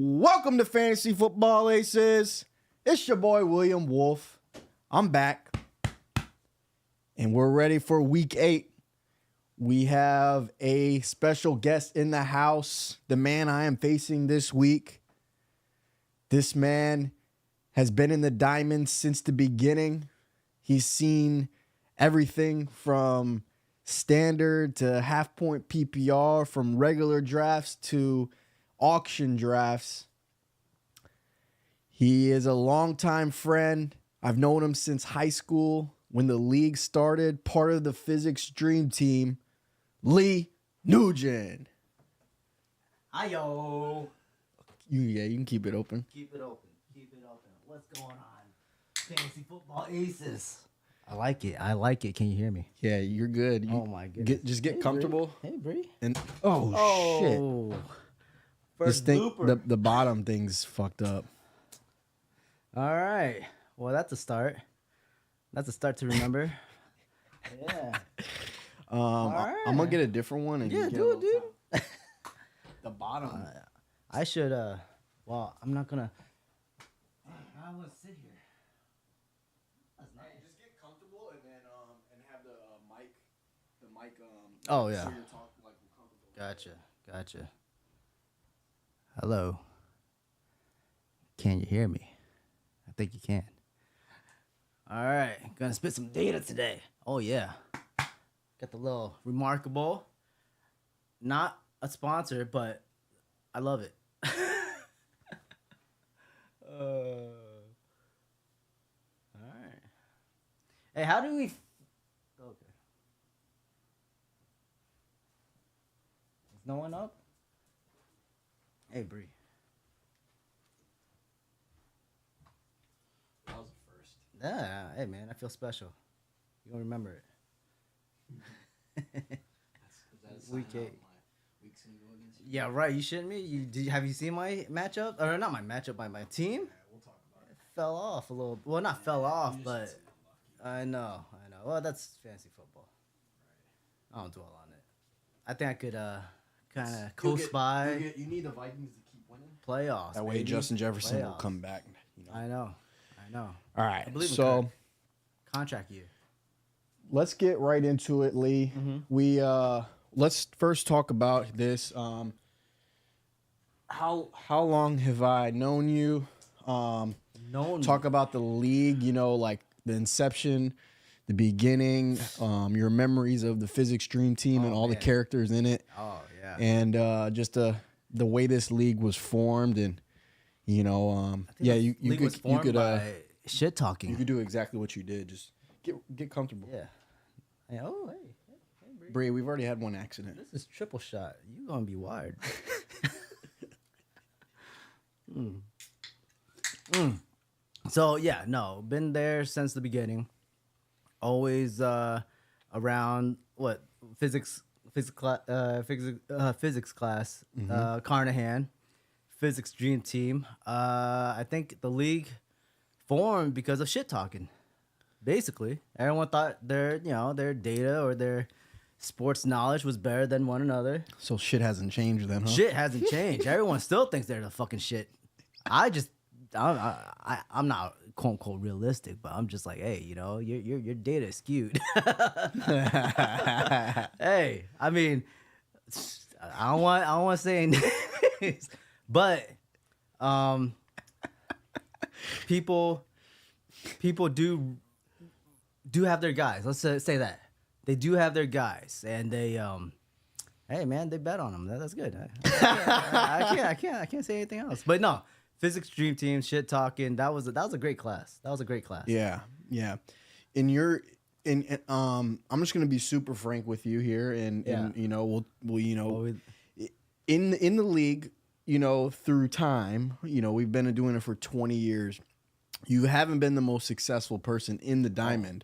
Welcome to Fantasy Football Aces. It's your boy William Wolf. I'm back, and we're ready for Week 8. We have a special guest in the house, the man I am facing this week. This man has been in the diamonds since the beginning. He's seen everything from standard to half-point PPR, from regular drafts to auction drafts. He is a longtime friend. I've known him since high school when the league started, part of the Physics Dream Team, Lee Nugent. Hi-yo. You can keep it open. Keep it open. What's going on? Fantasy Football Aces. I like it. Can you hear me? Yeah, you're good. Oh, my goodness. Just get comfortable. Hey, Bree. And shit. First the bottom thing's fucked up. All right. Well, that's a start. That's a start to remember. Yeah. Right. I'm gonna get a different one. And Yeah, you get do it, dude. The bottom. I should. Well, I'm not gonna. I want to sit here. That's nice. Just get comfortable and then have the mic. Oh yeah. So you're talking like comfortable. Gotcha. Hello. Can you hear me? I think you can. All right. Gonna spit some data today. Oh, yeah. Got the little Remarkable. Not a sponsor, but I love it. All right. Hey, how do we... Okay. Is no one up? Hey, Bree. That was the first. Yeah, hey man, I feel special. You gonna remember it. That's Week 8. Week single against you. Yeah, right. You shouldn't me. Have you seen my matchup? Or not my matchup, my team? Yeah, we'll talk about it. Fell off a little. Well, not fell off, but I know. Well, that's fantasy football. Right. I don't dwell on it. I think I could kind of coast by. You need the Vikings to keep winning. Playoffs. That way, baby. Justin Jefferson will Playoffs. come back. I know. All right. I believe in So contract year. let's get right into it, Lee. Mm-hmm. We let's first talk about this. How long have I known you? Talk about the league. Like the inception, the beginning, your memories of the Physics Dream Team and all the characters in it. Oh yeah. And just the way this league was formed, and you could shit talking. you could do exactly what you did. Just get comfortable. Yeah. Oh hey, Bree, we've already had one accident. this is triple shot. You gonna be wired. So yeah, no, been there since the beginning. Always around what physics class, Carnahan, Physics Dream Team. I think the league formed because of shit talking. Basically, everyone thought their data or their sports knowledge was better than one another. So shit hasn't changed then, huh? Shit hasn't changed. Everyone still thinks they're the fucking shit. I'm not quote unquote realistic, but I'm just like, hey, your data is skewed. Hey, I mean, I don't want to say names, but people do have their guys. Let's say that they do have their guys, and they hey man, they bet on them. That's good. I can't say anything else. But no, Physics Dream Team, shit talking. That was a great class. Yeah. I'm just gonna be super frank with you here, and we'll in the league, through time, we've been doing it for 20 years. You haven't been the most successful person in the diamond,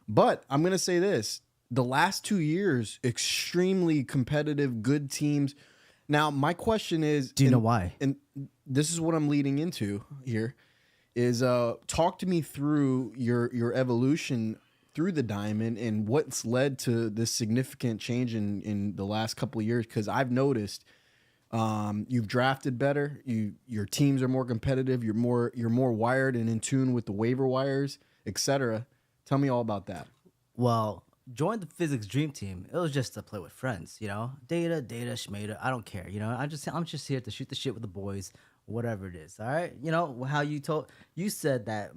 but I'm gonna say this: the last 2 years, extremely competitive, good teams. Now, my question is, do you know why? And this is what I'm leading into here. Is talk to me through your evolution through the diamond and what's led to this significant change in the last couple of years, because I've noticed You've drafted better. Your teams are more competitive. You're more wired and in tune with the waiver wires, etc. Tell me all about that. Well, join the Physics Dream Team. It was just to play with friends, you know. Data, Schmata. I don't care, you know. I'm just here to shoot the shit with the boys, whatever it is. All right, you know how you said that.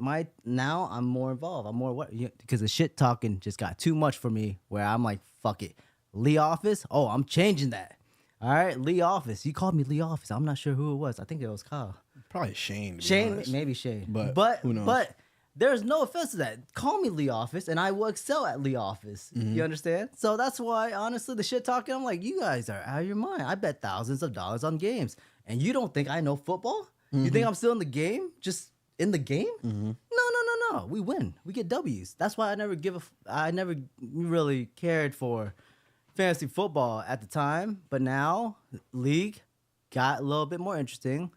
Now I'm more involved. I'm more because the shit talking just got too much for me. Where I'm like, fuck it, Lee Office. Oh, I'm changing that. All right, Lee Office. You called me Lee Office. I'm not sure who it was. I think it was Kyle. Probably Shane. Maybe Shane. But who knows? But there's no offense to that. Call me Lee Office, and I will excel at Lee Office. Mm-hmm. You understand? So that's why, honestly, the shit talking, I'm like, you guys are out of your mind. I bet thousands of dollars on games, and you don't think I know football? You think I'm still in the game? Just in the game? No. We win. We get W's. That's why I never really cared for fantasy football at the time, but now league got a little bit more interesting.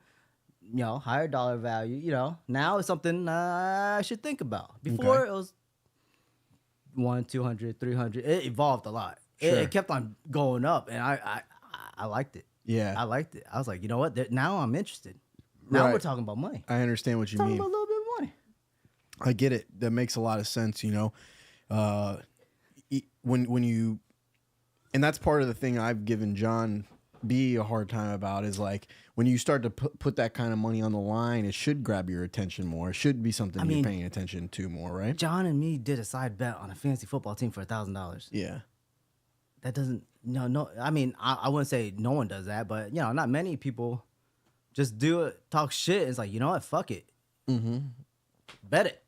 You know, higher dollar value. You know, now it's something I should think about. Before it was 100, 200, 300. It evolved a lot. Sure. It kept on going up, and I liked it. Yeah. I liked it. I was like, you know what? Now I'm interested. Now Right. we're talking about money. I understand what you Talking mean. about a little bit of money. I get it. That makes a lot of sense. You know, when you, and that's part of the thing I've given John B a hard time about is like when you start to put that kind of money on the line, it should grab your attention more. It should be something you're paying attention to more, right? John and me did a side bet on a fantasy football team for $1,000. Yeah. That doesn't no. I mean, I wouldn't say no one does that, but you know, not many people just do it, talk shit. It's like, you know what? Fuck it. Mm-hmm. Bet it.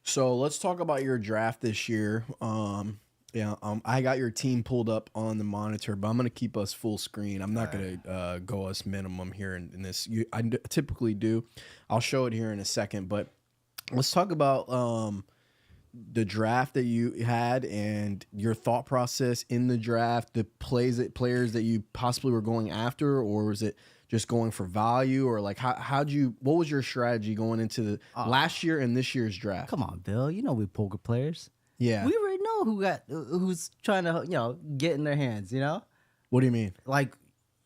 So let's talk about your draft this year. I got your team pulled up on the monitor, but I'm going to keep us full screen. I'm not going to go us minimum here in this. I typically do. I'll show it here in a second, but let's talk about the draft that you had and your thought process in the draft, the players that you possibly were going after, or was it just going for value, or like what was your strategy going into the last year and this year's draft? Come on, Bill. You know we poker players. Yeah. We already know who's trying to, you know, get in their hands, you know? What do you mean? Like,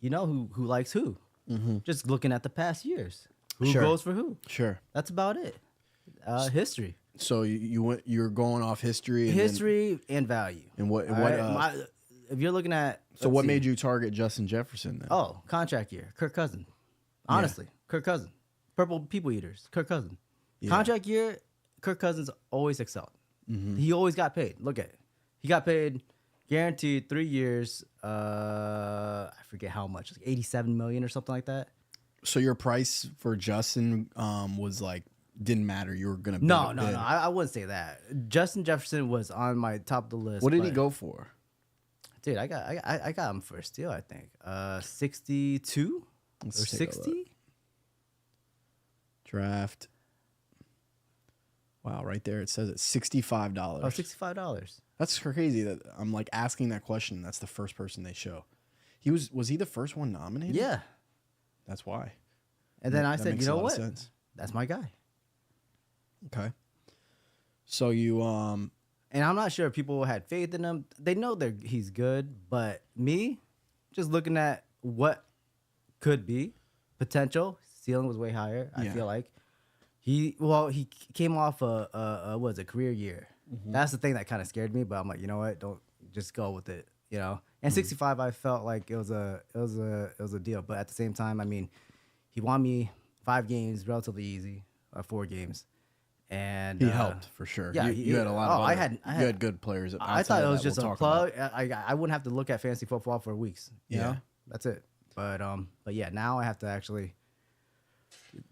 you know who likes who. Mm-hmm. Just looking at the past years. Who Sure. goes for who. Sure. That's about it. History. So you're going off history And value. and what All right? If you're looking at... so what made you target Justin Jefferson then? Oh, contract year. Kirk Cousins. Honestly, Kirk Cousins. Purple people eaters. Kirk Cousins. Yeah. Contract year, Kirk Cousins always excelled. Mm-hmm. He always got paid. Look at it. He got paid guaranteed 3 years. I forget how much, like $87 million or something like that. So your price for Justin was like didn't matter. You were gonna bid. No. I wouldn't say that. Justin Jefferson was on my top of the list. What did he go for? Dude, I got him for a steal. I think 62 or 60. Draft. Wow, right there it says it's $65. Oh, $65. That's crazy that I'm like asking that question. That's the first person they show. Was he the first one nominated? Yeah. That's why. And then I That said, makes you a know lot of what? sense. That's my guy. Okay. So you And I'm not sure if people had faith in him. They know he's good, but me, just looking at what could be potential, ceiling was way higher. I feel like he came off a career year. Mm-hmm. That's the thing that kind of scared me. But I'm like, you know what? Don't just go with it. You know. And 65, I felt like it was a deal. But at the same time, I mean, he won me 5 games, relatively easy, or 4 games. And he helped for sure. Yeah, you had a lot. I had good players. I thought it was just a plug. About. I wouldn't have to look at fantasy football for weeks. You know? That's it. But yeah, now I have to actually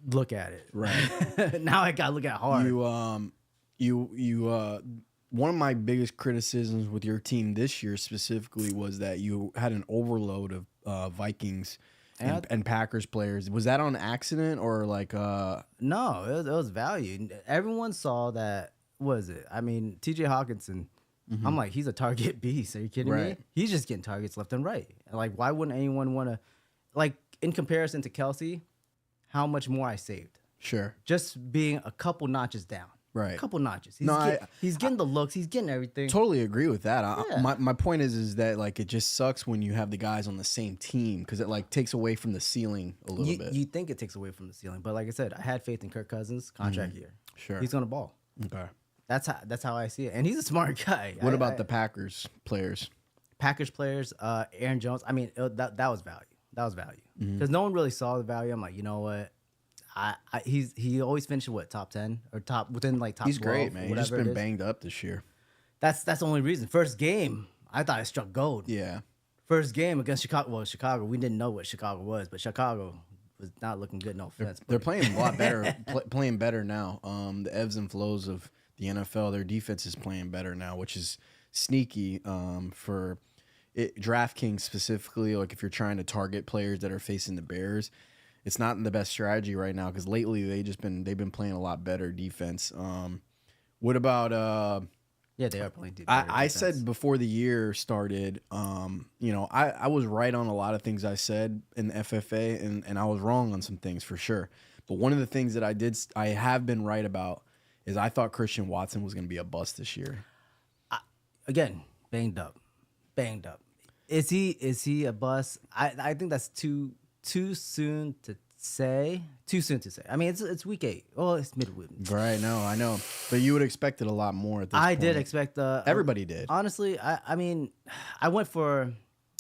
look at it. Right. Now I gotta look at it hard. You one of my biggest criticisms with your team this year specifically was that you had an overload of Vikings and Packers players. Was that on accident or like No, it was value. Everyone saw that. What is it? I mean, TJ Hawkinson. Mm-hmm. I'm like, he's a target beast. Are you kidding me? He's just getting targets left and right. Like, why wouldn't anyone want to? Like, in comparison to Kelsey, how much more I saved? Sure. Just being a couple notches down. Right. A couple notches. No, He's getting the looks. He's getting everything. Totally agree with that. Yeah. My point is that like it just sucks when you have the guys on the same team because it like takes away from the ceiling a little bit. You think it takes away from the ceiling, but like I said, I had faith in Kirk Cousins contract year. Sure. He's gonna ball. Okay. That's how I see it, and he's a smart guy. What about the Packers players? Packers players? Aaron Jones. I mean, that was value. That was value Mm-hmm. because no one really saw the value. I'm like, you know what? He always finishes what, top 10 or top within like top. He's 12, great, man. He's just whatever it been is. banged up this year. That's the only reason. First game, I thought I struck gold. Yeah. First game against Chicago. Well, Chicago, we didn't know what Chicago was, but Chicago was not looking good. No offense. They're but playing a lot better, playing better now. The ebbs and flows of the NFL, their defense is playing better now, which is sneaky for DraftKings specifically. Like if you're trying to target players that are facing the Bears, it's not the best strategy right now because lately they've been playing a lot better defense. What about yeah, they are playing deep. I said before the year started, I was right on a lot of things I said in the FFA, and I was wrong on some things for sure. But one of the things that I have been right about is I thought Christian Watson was going to be a bust this year. Again, banged up. Is he a bust? I think that's too soon to say. I mean, it's week 8. Oh, it's midweek. Right? No, I know, but you would expect it a lot more at this point. I did expect Everybody did. Honestly, I mean, I went for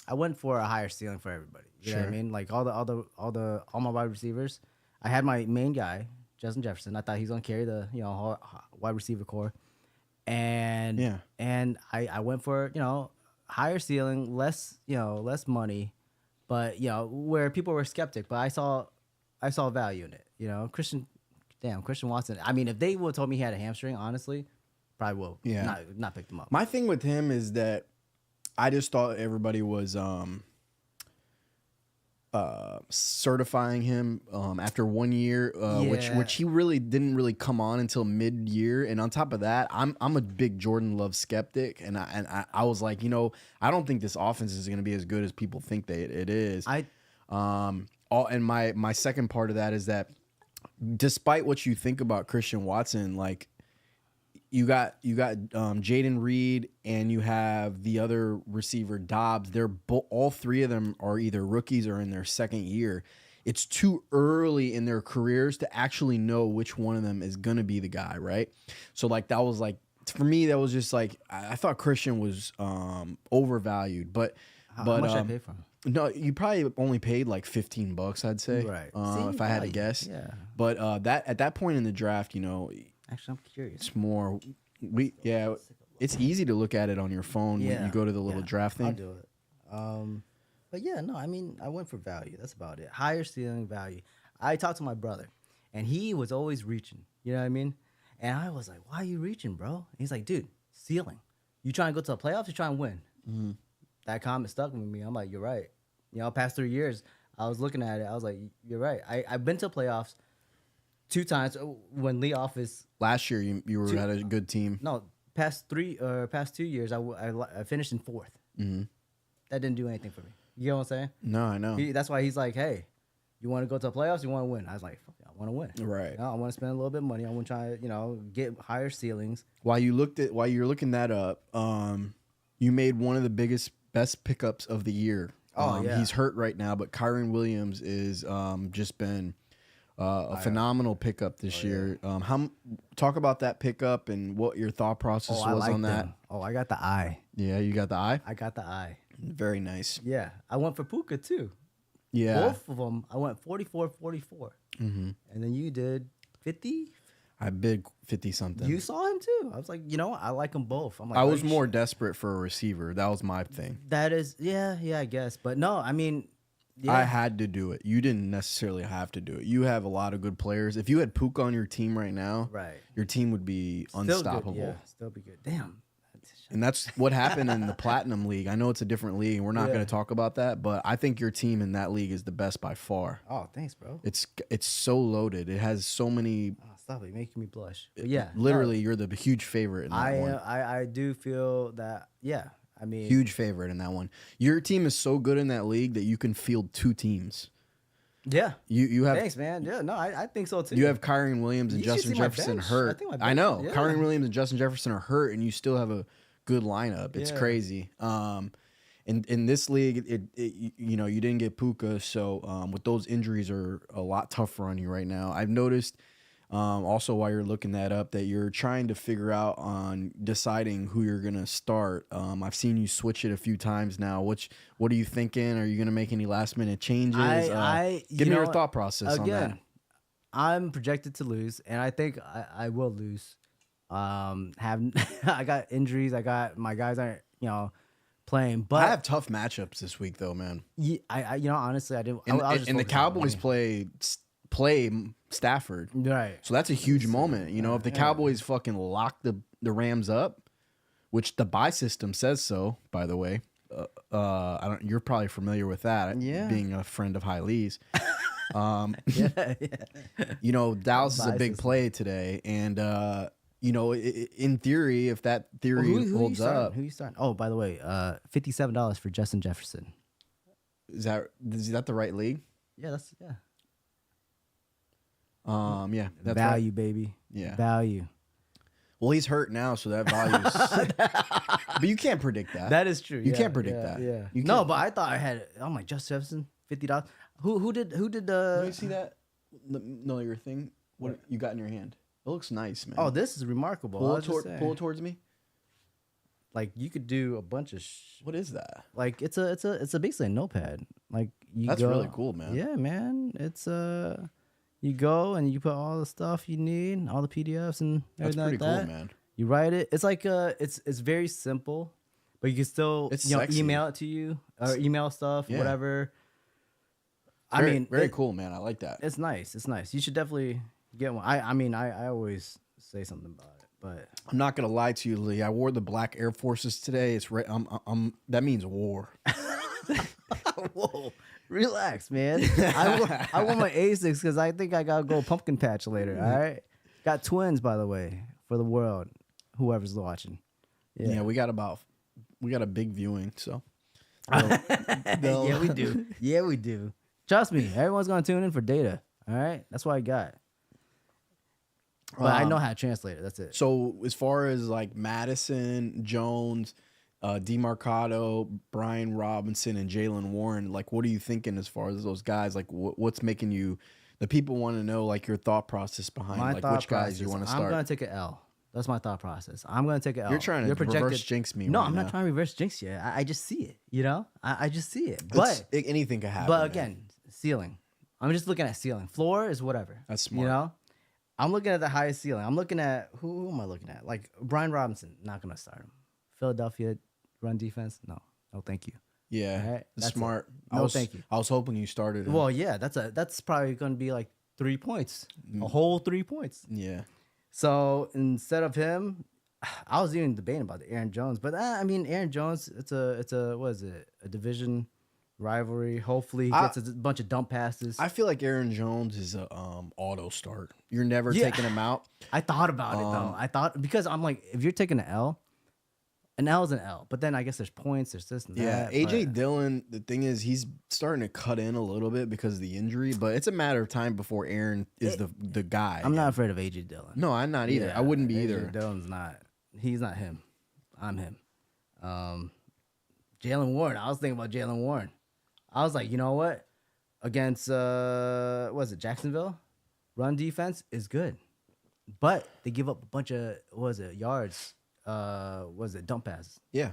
a higher ceiling for everybody. You know what I Sure. mean? Like all my wide receivers. I had my main guy, Justin Jefferson. I thought he's gonna carry the wide receiver core, and Yeah. and I went for higher ceiling, less money, but where people were skeptic, but I saw value in it. Christian Watson. I mean, if they would have told me he had a hamstring, honestly, probably will. Yeah. Not picked him up. My thing with him is that I just thought everybody was certifying him after 1 year, Yeah. which he really didn't really come on until mid-year. And on top of that, I'm a big Jordan Love skeptic, and I was like, I don't think this offense is going to be as good as people think it is. And my second part of that is that despite what you think about Christian Watson, like you got Jaden Reed and you have the other receiver Dobbs. All three of them are either rookies or in their second year. It's too early in their careers to actually know which one of them is gonna be the guy, right? So like that was like for me that was just like I thought Christian was overvalued, but How much I pay for him? no, you probably only paid like $15, I'd say, Right. if I had to guess. Yeah. But that at that point in the draft, Actually, I'm curious. it's more it's easy to look at it on your phone when you go to the little draft thing. I'll do it. But yeah, no, I mean, I went for value. That's about it. Higher ceiling value. I talked to my brother, and he was always reaching. You know what I mean? And I was like, "Why are you reaching, bro?" And he's like, "Dude, ceiling. You trying to go to the playoffs? You trying to win?" Mm-hmm. That comment stuck with me. I'm like, "You're right." Past 3 years, I was looking at it. I was like, "You're right." I've been to playoffs 2 times when Lee Office. Last year, you had a good team. No, past 2 years, I finished in 4th. Mm-hmm. That didn't do anything for me. You know what I'm saying? No, I know. That's why he's like, "Hey, you want to go to the playoffs? You want to win?" I was like, "Fuck it, I want to win." Right. I want to spend a little bit of money. I want to try, get higher ceilings. While you're looking that up, you made one of the best pickups of the year. Oh, yeah. He's hurt right now, but Kyron Williams is just been a phenomenal pickup this year. Talk about that pickup and what your thought process was on that. Oh, I got the eye. Yeah, you got the eye. I got the eye. Very nice. Yeah, I went for Puka too. Yeah. Both of them, I went 44, 44. Mm-hmm. And then you did 50. I bid 50 something. You saw him too. I was like, I like them both. I'm like, I was "Are you more sure?" desperate for a receiver. That was my thing. That is, yeah, I guess. But no, I mean, yeah. I had to do it. You didn't necessarily have to do it. You have a lot of good players. If you had Puka on your team right now, Right. your team would be Still unstoppable. Good. Yeah, still be good. Damn. And that's what happened in the Platinum League. I know it's a different league, and we're not Yeah. going to talk about that, but I think your team in that league is the best by far. Oh, thanks, bro. It's so loaded. It has so many. Oh, stop it. You're making me blush. But yeah. Literally, you're the huge favorite in that one. I do feel that, yeah. I mean, Huge favorite in that one. Your team is so good in that league that you can field 2 teams. Yeah. You have Thanks, man. Yeah, no, I think so too. you have Kyron Williams and You should Justin see my Jefferson bench. hurt. I think my I bench- know yeah. Kyron Williams and Justin Jefferson are hurt, and you still have a good lineup. It's Yeah. crazy. In this league, you know, you didn't get Puka, so with those injuries are a lot tougher on you right now. I've noticed also while you're looking that up that you're trying to figure out on deciding who you're gonna start. I've seen you switch it a few times now. What are you thinking? Are you gonna make any last minute changes? Give me your thought process on that. Again, I'm projected to lose, and I think I will lose. I got injuries. I got my guys aren't playing, but I have tough matchups this week though, man. I honestly I didn't. And, I was just and the focused on Cowboys winning. play Stafford. Right. So that's a huge moment. You know, if the Cowboys fucking lock the Rams up, which the bye system says so, by the way. You're probably familiar with that. Yeah. Being a friend of Haile's. Yeah. You know, Dallas is a Bye big system. play today, and you know, in theory, if that theory Who holds you starting? up, Who you starting? Oh, by the way, $57 for Justin Jefferson. is that the right league? Yeah, that's Yeah, that's value, right. baby. Yeah. Value. Well, he's hurt now, so that value's. But you can't predict that. That is true. You yeah, can't predict yeah, that. Yeah. You No, can't- but I thought I had. I'm like Justin Jefferson, $50. Who did? Let me see that. No, your thing. What you got in your hand? It looks nice, man. Oh, this is remarkable. pull I it was just saying. pull it towards me. Like you could do a bunch of. What is that? Like it's a basically a notepad. Like you. That's go, really cool, man. Yeah, man. It's you go and you put all the stuff you need, all the PDFs and That's everything pretty like cool, that. man. You write it. It's like it's very simple, but you can still It's sexy. email it to you or email stuff, Yeah. whatever. Very cool, man. I like that. It's nice. It's nice. You should definitely get one. I always say something about it, but I'm not gonna lie to you, Lee. I wore the black Air Forces today. It's that means war. whoa, relax, man. I wore my Asics because I think I gotta go pumpkin patch later. All right, got twins by the way for the world. Whoever's watching. Yeah, we got a big viewing, so. Yeah, we do. Yeah, we do. Trust me, everyone's gonna tune in for data. All right, that's what I got. But I know how to translate it. That's it. So as far as like Madison, Jones, DeMarcado, Brian Robinson, and Jalen Warren, like what are you thinking as far as those guys? Like what's making you? The people want to know like your thought process behind My like thought which guys you process, want to I'm start. gonna take an L. That's my thought process. I'm gonna take an L. You're trying to reverse jinx me No, right I'm now. not trying to reverse jinx you. I just see it. You know, I just see it. But Anything could happen. but man. again, ceiling. I'm just looking at ceiling. Floor is whatever. That's You smart. know, I'm looking at the highest ceiling. I'm looking at who am I looking at? Like Brian Robinson. Not gonna start him. Philadelphia run defense. No, thank you. Yeah, All right, that's that's it. smart. No, thank you. I was hoping you started. him. Well, yeah, that's probably gonna be like 3 points, Mm. a whole 3 points. yeah, So instead of him, I was even debating about the Aaron Jones, but I mean Aaron Jones, it's a what is it? A division rivalry. Hopefully he gets a bunch of dump passes. I feel like Aaron Jones is a auto start. You're never Yeah. taking him out. I thought about it though. I thought because I'm like, if you're taking an L is an L. But then I guess there's points, there's this and Yeah, that. AJ but- Dillon. The thing is, he's starting to cut in a little bit because of the injury, but it's a matter of time before Aaron is the guy. I'm not afraid of AJ Dillon. No, I'm not either. Yeah, I wouldn't be AJ either. Dillon's not. He's not him. I'm him. Jalen Warren. I was thinking about Jalen Warren. I was like, you know what? Against what was it, Jacksonville? Run defense is good. But they give up a bunch of yards. Dump passes. Yeah,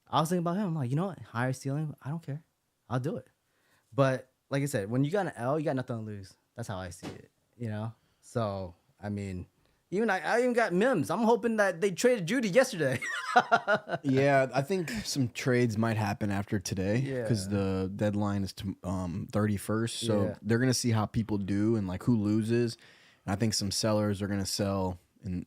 I was thinking about him. I'm like, you know what? Higher ceiling. I don't care. I'll do it. But like I said, when you got an L, you got nothing to lose. That's how I see it. You know? So, I mean, I even got Mims. I'm hoping that they traded Judy yesterday. yeah. I think some trades might happen after today because Yeah. the deadline is to 31st. So Yeah. they're gonna see how people do and like who loses. And I think some sellers are gonna sell. And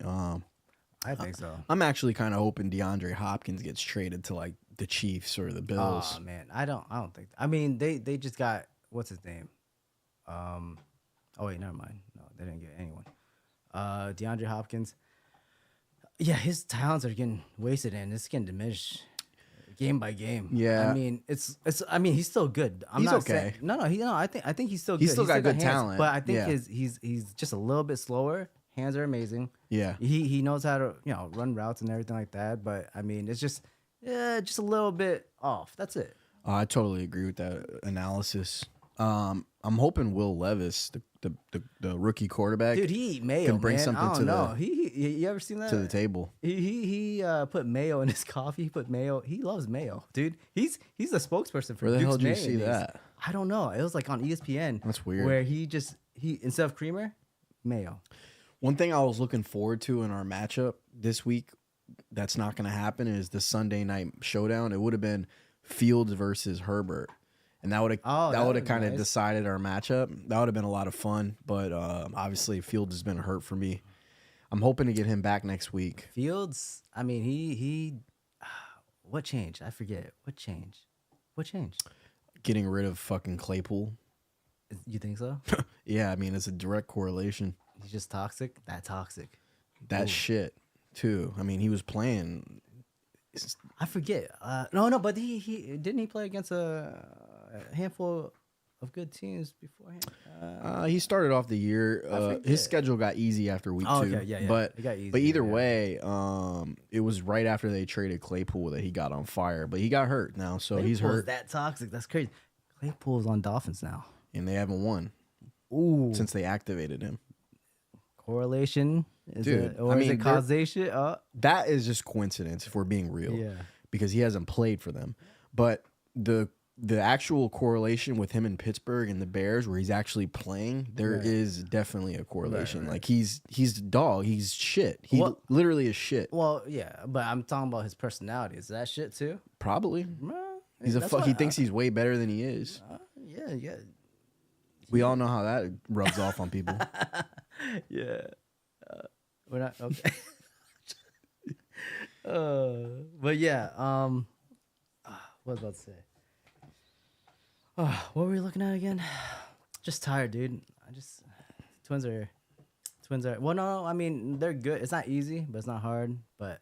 I think so. I'm actually kind of hoping DeAndre Hopkins gets traded to like the Chiefs or the Bills. Oh man, I don't think. I mean, they just got what's his name? Oh wait, never mind. No, they didn't get anyone. DeAndre Hopkins. Yeah, his talents are getting wasted and it's getting diminished. game by game. Yeah. I mean, I mean, he's still good. I'm He's not okay. saying, no. I think he's still good. He's still got good hands, talent. but I think Yeah. he's just a little bit slower. Hands are amazing. Yeah. He knows how to run routes and everything like that. But I mean, it's just just a little bit off. That's it. I totally agree with that analysis. I'm hoping Will Levis, the rookie quarterback, Dude, he eat mayo. can bring man. something I don't to know. You ever seen that? to the table. He put mayo in his coffee. He put mayo. He loves mayo, dude. He's the spokesperson for Where the Duke's hell did you see mayonnaise. that? I don't know. It was like on ESPN. That's weird. Where he instead of creamer, mayo. One thing I was looking forward to in our matchup this week that's not going to happen is the Sunday night showdown. It would have been Fields versus Herbert. And that would have that would have was kind of nice. decided our matchup. That would have been a lot of fun, but obviously Fields has been hurt for me. I'm hoping to get him back next week. Fields. I mean, he. What changed? I forget. What changed? What changed? Getting rid of fucking Claypool. You think so? Yeah, I mean it's a direct correlation. He's just toxic. That toxic. That Ooh. shit too. I mean he was playing. I forget. No, but he didn't he play against a handful of good teams beforehand. He started off the year. forget. His schedule got easy after week Oh, two. okay, yeah. But It got easy, but either yeah. way, it was right after they traded Claypool that he got on fire. But he got hurt now, so he's Claypool's hurt, that toxic. That's crazy. Claypool's on Dolphins now. and they haven't won Ooh, since they activated him. correlation. Is Dude, it, or I is mean, it causation? That is just coincidence if we're being real. Yeah. Because he hasn't played for them. But the actual correlation with him in Pittsburgh and the Bears, where he's actually playing, there Right. is definitely a correlation. Right. Like he's a dog. He's shit. He Well- literally is shit. Well, yeah, but I'm talking about his personality. Is that shit too? Probably. Well, He's a that's fuck. what He thinks he's way better than he is. Yeah. We all know how that rubs off on people. Yeah. We're not okay. But yeah, what was I about to say? What were we looking at again? Just tired, dude. Twins are well, no, I mean they're good. It's not easy, but it's not hard. But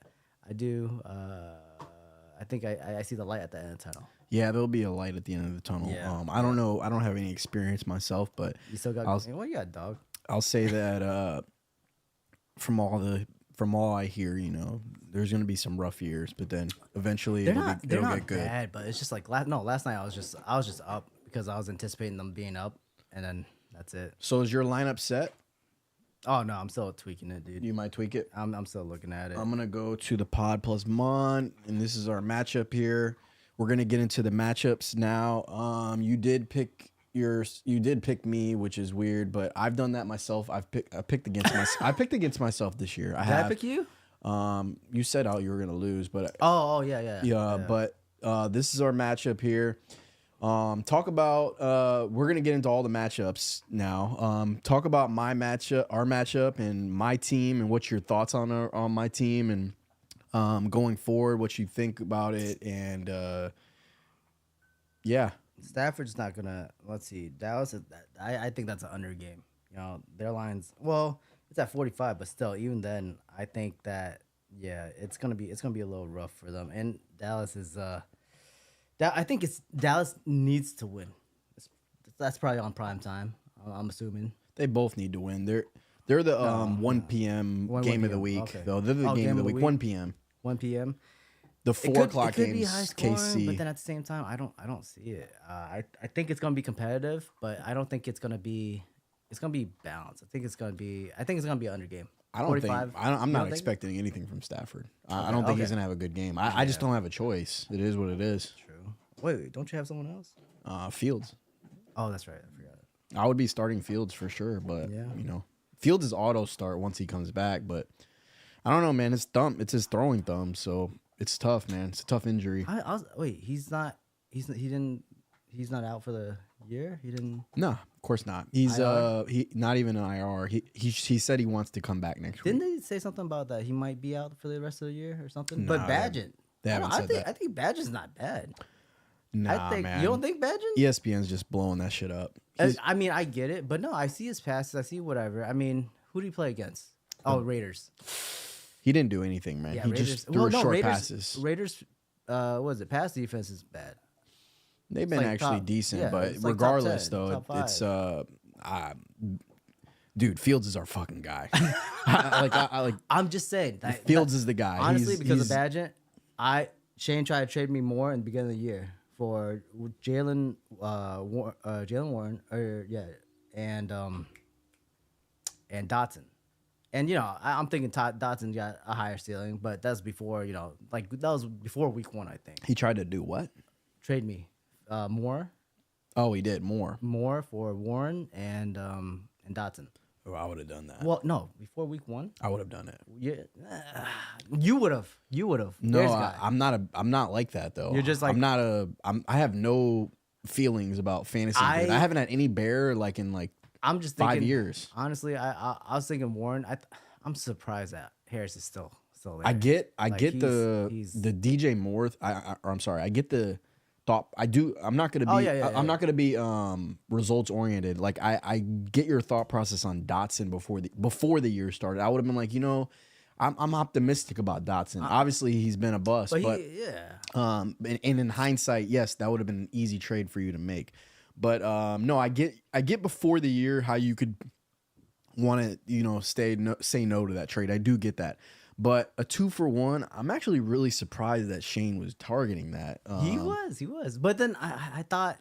I do I think I see the light at the end of the tunnel. Yeah, there'll be a light at the end of the tunnel. Yeah. I don't know. I don't have any experience myself, but You still got I'll- you got, dog? I'll say that from all I hear, there's gonna be some rough years, but then eventually They're it'll not get good. bad, but it's just like last night I was just up because I was anticipating them being up, and then that's it. So is your lineup set? Oh no, I'm still tweaking it, dude. You might tweak it. I'm still looking at it. I'm gonna go to the Pod plus Mon, and this is our matchup here. We're gonna get into the matchups now. You did pick me, which is weird, but I've done that myself. I picked against myself. I picked against myself this year. Did I pick you? You said you were gonna lose, but Oh yeah. but this is our matchup here. Talk about we're gonna get into all the matchups now. Talk about our matchup, and my team, and what's your thoughts on my team, and going forward, what you think about it, and yeah. Stafford's not gonna. Let's see. Dallas. I think that's an under game. Their lines. Well, it's at 45, but still, even then, I think that it's gonna be a little rough for them. And Dallas is. I think Dallas needs to win. That's probably on prime time. I'm assuming. They both need to win. They're the 1 p.m. game of the 1 week, okay. though. They're the game of the week. 1 p.m. 1 p.m. The 4 o'clock it could be games, high scoring, KC. but then at the same time, I don't see it. I think it's gonna be competitive, but I don't think it's gonna be. It's gonna be balanced. I think it's gonna be an under game. I don't 45. think I'm You not don't think? expecting anything from Stafford. I don't think he's okay. gonna have a good game. I just don't have a choice. It is what it is. True. Wait, don't you have someone else? Fields. Oh, that's right. I forgot. I would be starting Fields for sure, but Yeah. Fields is auto start once he comes back. But I don't know, man. It's his throwing thumb, so it's tough, man. It's a tough injury. Wait, he's not out for the year. He didn't. No, of course not. He's IR? he not even an IR. He said he wants to come back next week. Didn't they say something about that he might be out for the rest of the year or something? Nah, But Badgett. they haven't said that. I think Badgett's not bad. Nah, man. You don't think Badgett? ESPN's just blowing that shit up. I mean, I get it, but no, I see his passes. I see whatever. I mean, who did he play against? Oh, Raiders. He didn't do anything, man. Yeah, he Raiders. just threw short Raiders, passes. Raiders. what is it? Pass defense is bad. They've been like actually top- decent, yeah, but it's like top regardless, 10, though, top five. it's dude, Fields is our fucking guy. like I'm just saying. Fields is the guy. Honestly, because he's, of Badgett, Shane tried to trade me more in the beginning of the year for Jalen Warren, and Dotson. And I'm thinking Dotson got a higher ceiling, but that's before that was before week 1, I think. he tried to do what? Trade me more Oh, he did more. for Warren and Dotson. Oh, I would have done that. Well, no, before week 1. I would have done it. Yeah, you would have. No, There's guy. I'm not like that though. You're just like- I have no feelings about fantasy. I haven't had any bear like in like I'm just thinking 5 years. Honestly, I was thinking Warren. I'm surprised that Harris is still there. I get he's- the DJ Moore. I'm sorry. I get the thought. I'm not gonna be. Oh, yeah. I'm not gonna be results oriented. Like I get your thought process on Dotson before the year started. I would have been like, I'm optimistic about Dotson. Obviously, he's been a bust, but and in hindsight, yes, that would have been an easy trade for you to make. But no, I get before the year how you could want to say no to that trade. I do get that. But a 2-for-1, I'm actually really surprised that Shane was targeting that. He was. But then I thought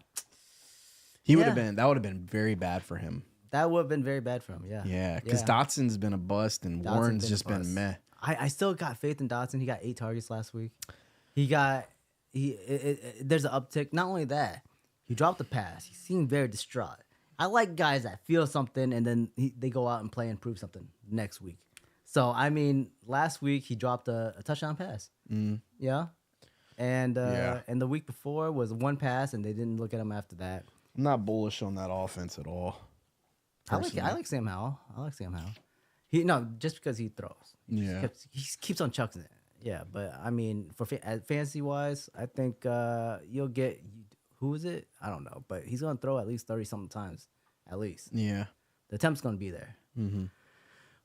He would have been. That would have been very bad for him. that would have been very bad for him. Yeah. Yeah, because Dotson's been a bust and Dotson's Warren's been a just been bust. meh. I still got faith in Dotson. He got 8 targets last week. There's an uptick. Not only that, he dropped the pass. He seemed very distraught. I like guys that feel something and then they go out and play and prove something next week. So I mean, last week he dropped a touchdown pass. Yeah, and and the week before was 1 pass, and they didn't look at him after that. I'm not bullish on that offense at all. I like Sam Howell. Just because he throws. Yeah. He keeps on chucking it. Yeah, but I mean, for fantasy wise, I think you'll get who is it? I don't know, but he's gonna throw at least 30 something times, at least. Yeah. The attempt's gonna be there. Mm-hmm.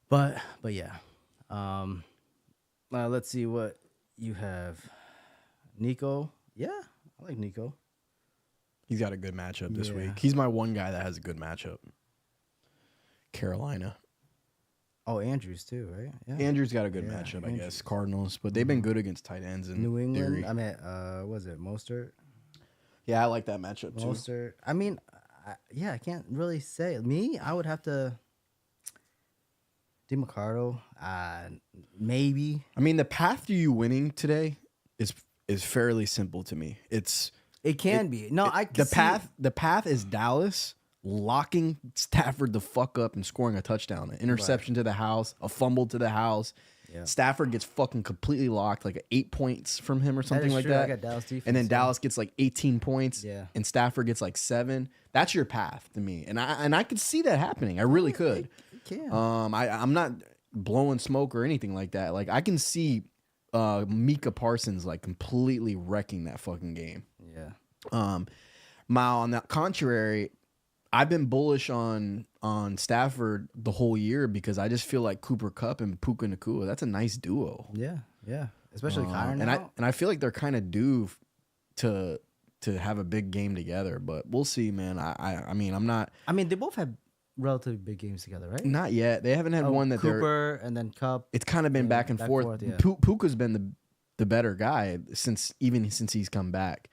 But yeah. Let's see what you have. Nico. Yeah, I like Nico. He's got a good matchup this Yeah. week. He's my one guy that has a good matchup. Carolina. Oh, Andrews too, right? Yeah. Andrew's got a good Yeah, matchup, I Andrews. guess. Cardinals, but they've been good against tight ends in New England. theory. I mean, was it Mostert? Yeah, I like that matchup too. Mostert. I mean, I can't really say. Me, I would have to. DeMarcado, maybe. I mean, the path to you winning today is fairly simple to me. It can be. No, I can The path is Dallas locking Stafford the fuck up and scoring a touchdown, an interception to the house, a fumble to the house. Yeah. Stafford gets fucking completely locked, like 8 points from him or something is like true. that. I got Dallas defense, and then yeah. Dallas gets like 18 points. Yeah. And Stafford gets like 7. That's your path to me, and I could see that happening. I really could. It can. I'm not blowing smoke or anything like that. Like I can see Micah Parsons like completely wrecking that fucking game. Yeah. Now on the contrary, I've been bullish on Stafford the whole year because I just feel like Cooper Kupp and Puka Nacua, that's a nice duo. Yeah. Yeah. Especially Kyron and now. I feel like they're kind of due to have a big game together, but we'll see, man. I mean, I'm not. I mean, they both have relatively big games together, right? Not yet. They haven't had one that Cooper and then Kupp. It's kind of been back and forth. yeah. Puka's been the better guy since he's come back.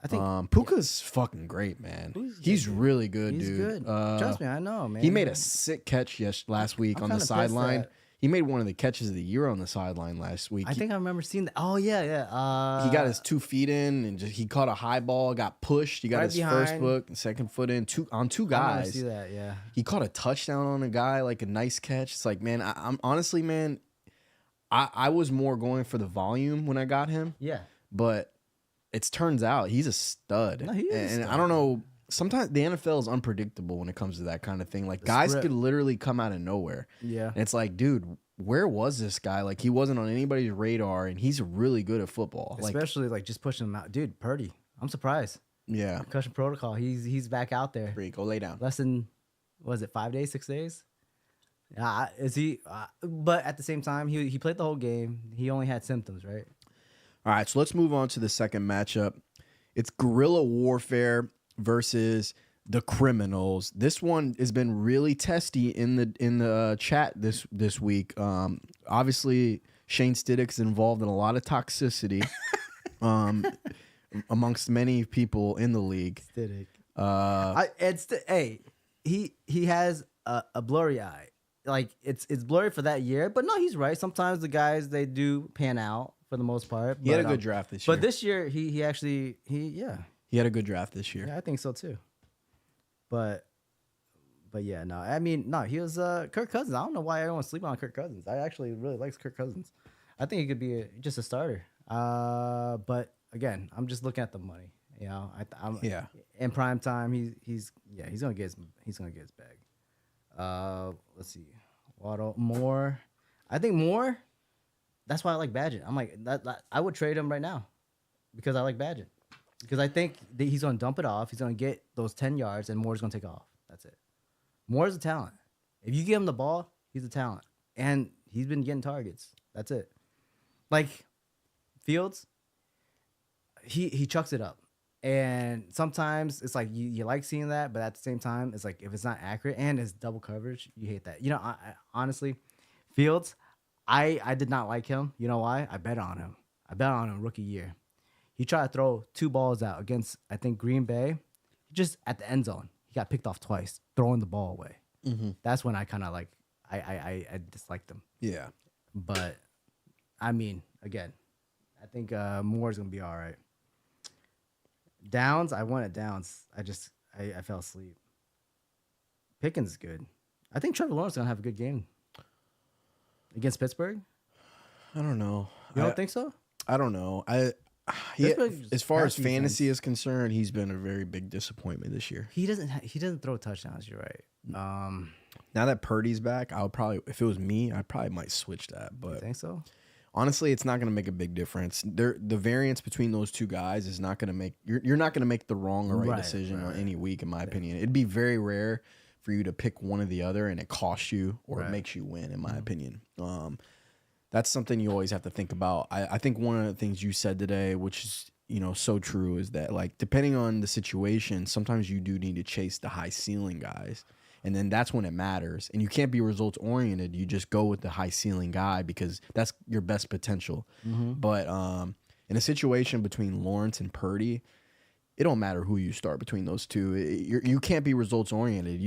I think Puka's fucking great, man. He's really good, he's dude. good. Trust me, I know, man. He made a sick catch last week I'm on the kinda pissed sideline. that- He made one of the catches of the year on the sideline last week. I think I remember seeing that. Oh yeah, yeah. He got his 2 feet in and he caught a high ball, got pushed. He got Right his first behind. foot and second foot in two I guys. see that. Yeah. He caught a touchdown on a guy, like a nice catch. It's like, man, I'm honestly, man, I was more going for the volume when I got him, Yeah. but it turns out he's a stud. No, he is a and stud. I don't know. Sometimes the NFL is unpredictable when it comes to that kind of thing. Like guys script. could literally come out of nowhere. Yeah. And it's like, dude, where was this guy? Like he wasn't on anybody's radar, and he's really good at football. Like, Especially like just pushing him out, dude. Purdy. I'm surprised. yeah, Concussion protocol. He's back out there. Bree, go lay down. Less than, was it 5 days, 6 days? Is he? But at the same time, he played the whole game. He only had symptoms, right? All right, so let's move on to the second matchup. It's Guerrilla Warfare versus the Criminals. This one has been really testy in the chat this week. Obviously, Shane Stiddick's involved in a lot of toxicity amongst many people in the league. Stiddick. Uh, He has a blurry eye. Like it's blurry for that year, but no, he's right. Sometimes the guys they do pan out for the most part. he had a good draft this year. But this year he had a good draft this year. Yeah, I think so too. But yeah, no, I mean no, he was Kirk Cousins. I don't know why everyone's sleeping on Kirk Cousins. I actually really like Kirk Cousins. I think he could be just a starter. But again, I'm just looking at the money. You know, I'm in prime time. He's gonna get his bag. Let's see, Waddle Moore. I think Moore. That's why I like Badgett. I'm like that I would trade him right now because I like Badgett. Because I think that he's gonna dump it off. He's gonna get those 10 yards, and Moore's gonna take off. That's it. Moore's a talent. If you give him the ball, he's a talent, and he's been getting targets. That's it. Like Fields, he chucks it up. And sometimes it's like you like seeing that, but at the same time, it's like if it's not accurate and it's double coverage, you hate that. You know, I honestly, Fields, I did not like him. You know why? I bet on him. I bet on him rookie year. He tried to throw 2 balls out against, I think, Green Bay. Just at the end zone, he got picked off twice, throwing the ball away. Mm-hmm. That's when I kind of like, I disliked him. Yeah. But, I mean, again, I think Moore's going to be all right. Downs, I wanted Downs. I fell asleep. Pickens is good. I think Trevor Lawrence is going to have a good game. Against Pittsburgh? I don't know. You don't think so? I don't know. As far as fantasy is concerned, he's been a very big disappointment this year. He doesn't throw touchdowns, you're right. Now that Purdy's back, I would probably, if it was me, I probably might switch that. But you think so? honestly, it's not going to make a big difference. The variance between those two guys is not going to make you're not going to make the wrong or right decision on any week, in my opinion. It'd be very rare for you to pick one or the other and it costs you or it makes you win, in my opinion. That's something you always have to think about. I think one of the things you said today, which is so true, is that like depending on the situation, sometimes you do need to chase the high ceiling guys. And then that's when it matters. And you can't be results oriented. You just go with the high ceiling guy because that's your best potential. But in a situation between Lawrence and Purdy, it don't matter who you start between those two. You can't be results oriented.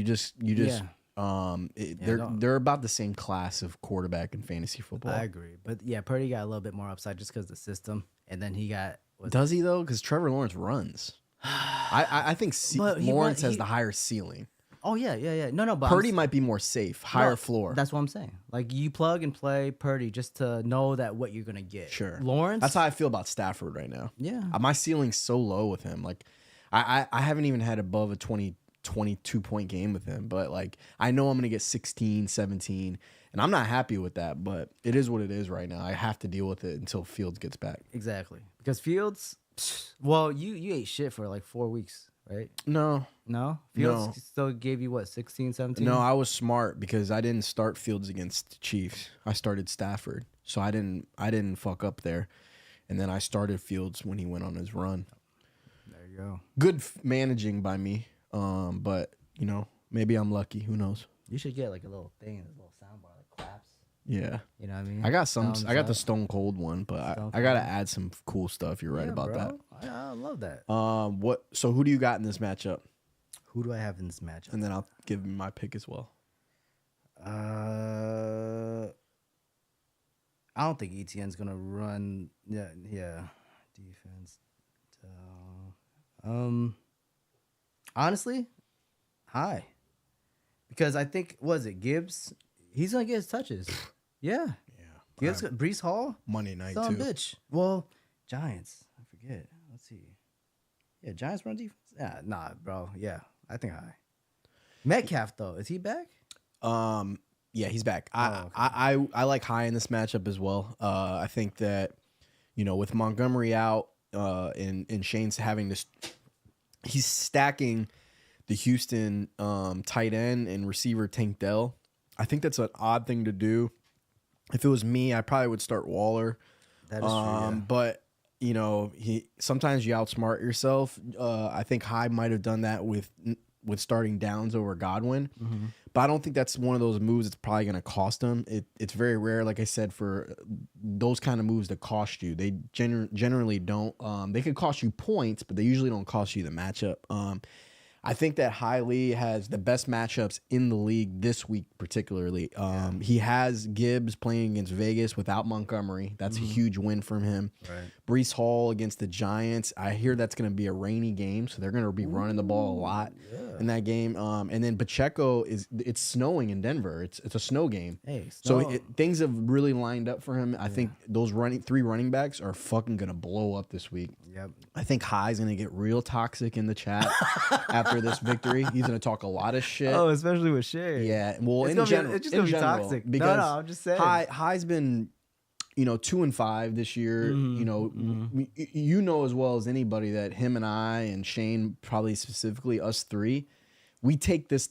They're about the same class of quarterback in fantasy football. I agree. But yeah, Purdy got a little bit more upside just because of the system. And then he got... Does he though? Because Trevor Lawrence runs. I think Lawrence has the higher ceiling. Oh, yeah. No, but Purdy might be more safe, higher floor. That's what I'm saying. Like, you plug and play Purdy just to know that what you're going to get. Sure. Lawrence? That's how I feel about Stafford right now. Yeah. My ceiling's so low with him. Like, I haven't even had above a 22-point game with him. But, like, I know I'm going to get 16, 17. And I'm not happy with that. But it is what it is right now. I have to deal with it until Fields gets back. Exactly. Because Fields... Well, you ate shit for, like, 4 weeks, right? No? Fields still gave you, what, 16, 17? No, I was smart because I didn't start Fields against the Chiefs. I started Stafford. So I didn't fuck up there. And then I started Fields when he went on his run. There you go. Good managing by me. But, maybe I'm lucky. Who knows? You should get, like, a little thing, a little soundbar, like claps. Yeah. You know what I mean? I got the Stone Cold one, but I got to add some cool stuff. You're right about that. I love that. So who do you got in this matchup? Who do I have in this matchup? And then I'll give you my pick as well. I don't think ETN's gonna run. Yeah. Defense. Honestly, high. Because I think Gibbs? He's gonna get his touches. Yeah. Gibbs, Breece Hall, Monday night son too. Bitch. Well, Giants. I forget. Let's see. Yeah, Giants run defense. Yeah, nah, bro. Yeah, I think high. Metcalf though, is he back? Yeah, he's back. Okay. I like high in this matchup as well. I think that with Montgomery out, and Shane's having this, he's stacking the Houston tight end and receiver Tank Dell. I think that's an odd thing to do. If it was me, I probably would start Waller. That is true. Yeah. But you know, sometimes you outsmart yourself. I think High might have done that with starting Downs over Godwin, but I don't think that's one of those moves that's probably going to cost him. It's very rare, like I said, for those kind of moves to cost you. They generally don't. They could cost you points, but they usually don't cost you the matchup. I think that Lee has the best matchups in the league this week, particularly. He has Gibbs playing against Vegas without Montgomery. That's a huge win from him. Right. Brees Hall against the Giants. I hear that's going to be a rainy game, so they're going to be running the ball a lot in that game. And then Pacheco it's snowing in Denver. It's a snow game. Hey, So things have really lined up for him. I think those three running backs are fucking going to blow up this week. Yep. I think High's going to get real toxic in the chat after this victory. He's going to talk a lot of shit. Oh, especially with Shay. Yeah. Well, it's just going to be toxic. Because no, I'm just saying. High's been, 2-5 this year. You know as well as anybody that him and I and Shane, probably specifically us three, we take this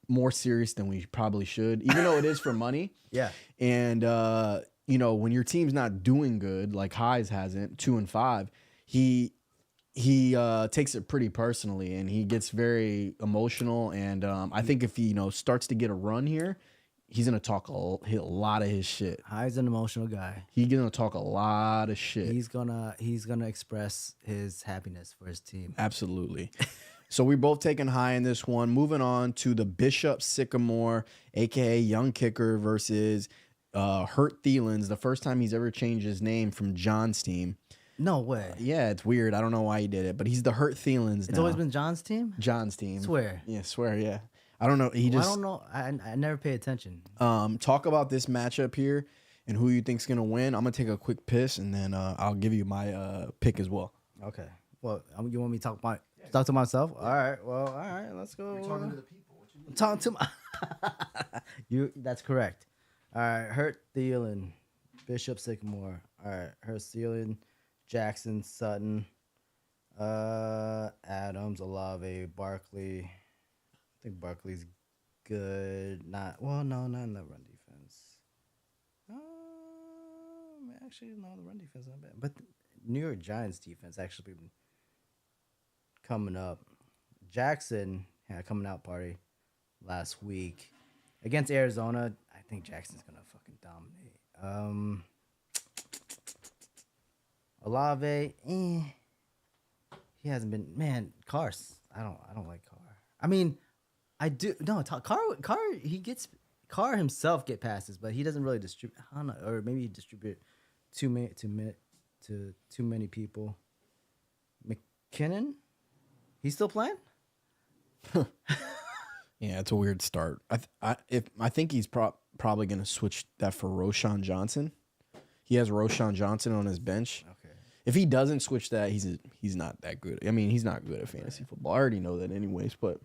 more serious than we probably should, even though it is for money. Yeah. And, when your team's not doing good, like Highs hasn't, 2-5, he takes it pretty personally and he gets very emotional. And I think if he starts to get a run here, he's gonna talk a lot of his shit. High's an emotional guy. He's gonna talk a lot of shit. He's gonna express his happiness for his team. Absolutely. So we're both taking High in this one. Moving on to the Bishop Sycamore, aka Young Kicker, versus Hurt Thielens. The first time he's ever changed his name from John's team. No way. Yeah, it's weird. I don't know why he did it, but he's the Hurt Thielens. It's always been John's team. John's team. Swear. Yeah, swear. Yeah. I don't know. I don't know. I never pay attention. Talk about this matchup here and who you think's gonna win. I'm gonna take a quick piss and then I'll give you my pick as well. Okay. Well, you want me to talk to myself? Yeah. All right. Well, all right. Let's go. You're talking to the people. What you mean? Talking to my. That's correct. All right. Hurt Thielen, Bishop Sycamore. All right. Hurt Thielen, Jackson, Sutton, Adams, Olave, Barkley. I think Barkley's good. Not in the run defense. Actually, no, the run defense not bad. But the New York Giants defense actually been coming up. Jackson had a coming out party last week against Arizona. I think Jackson's gonna fucking dominate. Olave, he hasn't been. Man, Carr. I don't like Carr. I mean, I do. No, Carr. Carr himself get passes, but he doesn't really distribute. I don't know, or maybe he distribute too many people. McKinnon, he's still playing. Yeah, it's a weird start. I think he's probably going to switch that for Roschon Johnson. He has Roschon Johnson on his bench. Okay. If he doesn't switch that, he's not that good. I mean, he's not good at fantasy football. I already know that anyways, but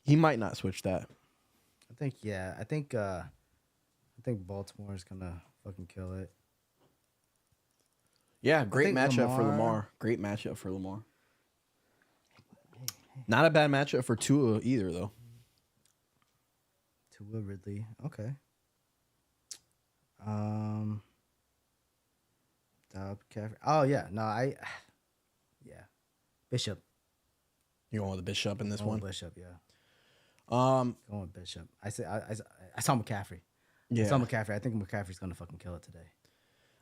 he might not switch that. I think Baltimore's gonna fucking kill it. Yeah, great matchup for Lamar. Great matchup for Lamar. Not a bad matchup for Tua either, though. Tua Ridley. Okay. McCaffrey. Oh yeah. No, yeah. Bishop. You going with the Bishop in this one? Bishop, yeah. Going with Bishop. I saw McCaffrey. Yeah. I saw McCaffrey. I think McCaffrey's gonna fucking kill it today.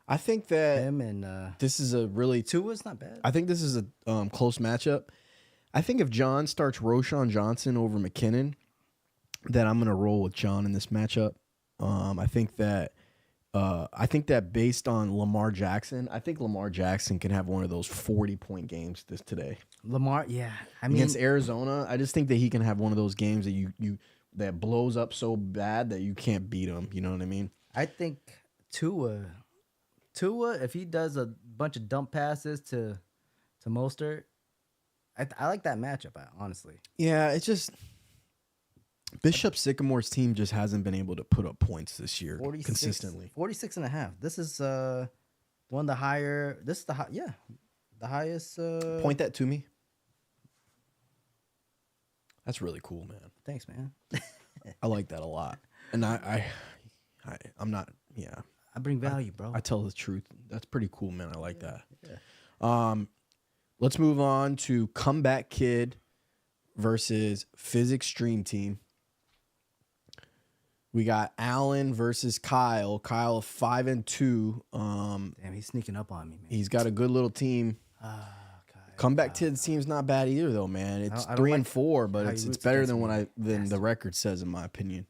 I think that Him and this is a really Tua's not bad. I think this is a close matchup. I think if John starts Roschon Johnson over McKinnon, then I'm gonna roll with John in this matchup. I think that based on Lamar Jackson, I think Lamar Jackson can have one of those 40-point games today. Lamar, yeah. I mean, Against Arizona, I just think that he can have one of those games that that blows up so bad that you can't beat him. You know what I mean? I think Tua, if he does a bunch of dump passes to Mostert, I like that matchup, honestly. Yeah, it's just Bishop Sycamore's team just hasn't been able to put up points this year consistently. 46.5. This is one of the higher. This is the highest. Point that to me. That's really cool, man. Thanks, man. I like that a lot, and I'm not. Yeah, I bring value, bro. I tell the truth. That's pretty cool, man. I like that. Yeah. Let's move on to Comeback Kid versus Physics Dream Team. We got Allen versus Kyle. Kyle 5-2. Damn, he's sneaking up on me, man. He's got a good little team. Kyle, Comeback Kid's team's not bad either, though, man. It's I don't 3-4, but how it's he roots better against than me. than the record says, in my opinion.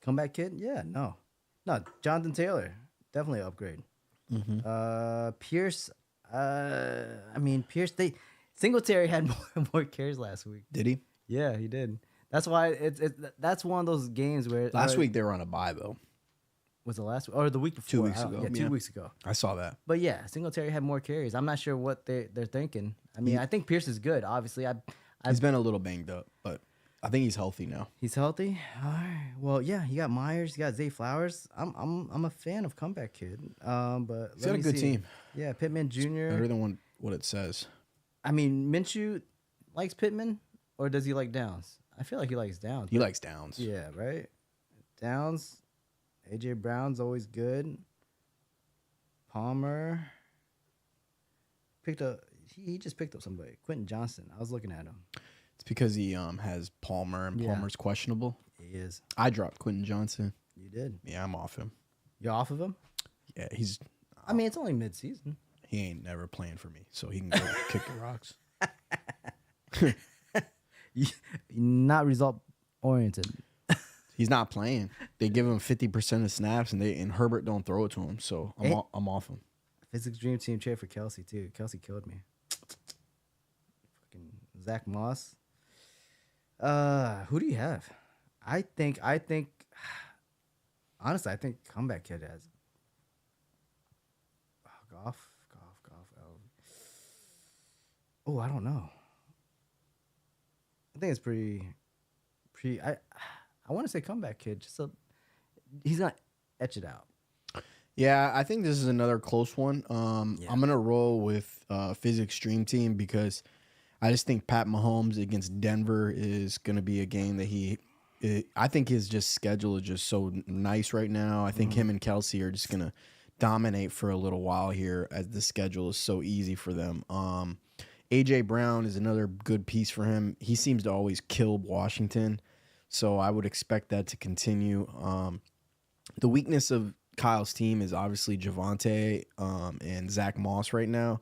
Comeback Kid? Yeah, no. Jonathan Taylor, definitely an upgrade. Pierce, Pierce. Singletary had more carries last week. Did he? Yeah, he did. That's why that's one of those games where Last week they were on a bye, though. was the last or the week before? 2 weeks I don't- ago, Yeah, 2 yeah. weeks ago. I saw that. But yeah, Singletary had more carries. I'm not sure what they're thinking. I mean, I think Pierce is good. Obviously, He's been a little banged up, but I think he's healthy now. he's healthy. All right. Well, yeah, you got Myers, you got Zay Flowers. I'm a fan of Comeback Kid. But He's got a good team. Yeah, Pittman Jr. Better than what it says. I mean, Minshew likes Pittman, or does he like Downs? I feel like he likes Downs. He likes Downs. Yeah, right. Downs, AJ Brown's always good. Palmer picked up. He just picked up somebody. Quentin Johnson. I was looking at him. It's because he has Palmer, and Yeah. Palmer's questionable. He is. I dropped Quentin Johnson. You did. Yeah, I'm off him. You're off of him. Yeah, I mean, it's only mid-season. he ain't never playing for me, so he can go kick the rocks. Not result oriented. He's not playing. They give him 50% of snaps, and Herbert don't throw it to him, so I'm off him. Physics Dream Team trade for Kelsey too. Kelsey killed me. Fucking Zach Moss. Who do you have? I think. Honestly, I think Comeback Kid has. Goff. Oh, I don't know. I think it's pretty. I want to say Comeback Kid. He's gonna etch it out. Yeah, I think this is another close one. I'm gonna roll with Physics Dream Team because I just think Pat Mahomes against Denver is gonna be a game that I think his just schedule is just so nice right now. I think him and Kelsey are just gonna dominate for a little while here as the schedule is so easy for them. AJ Brown is another good piece for him. He seems to always kill Washington, so I would expect that to continue. The weakness of Kyle's team is obviously Javonte and Zach Moss right now.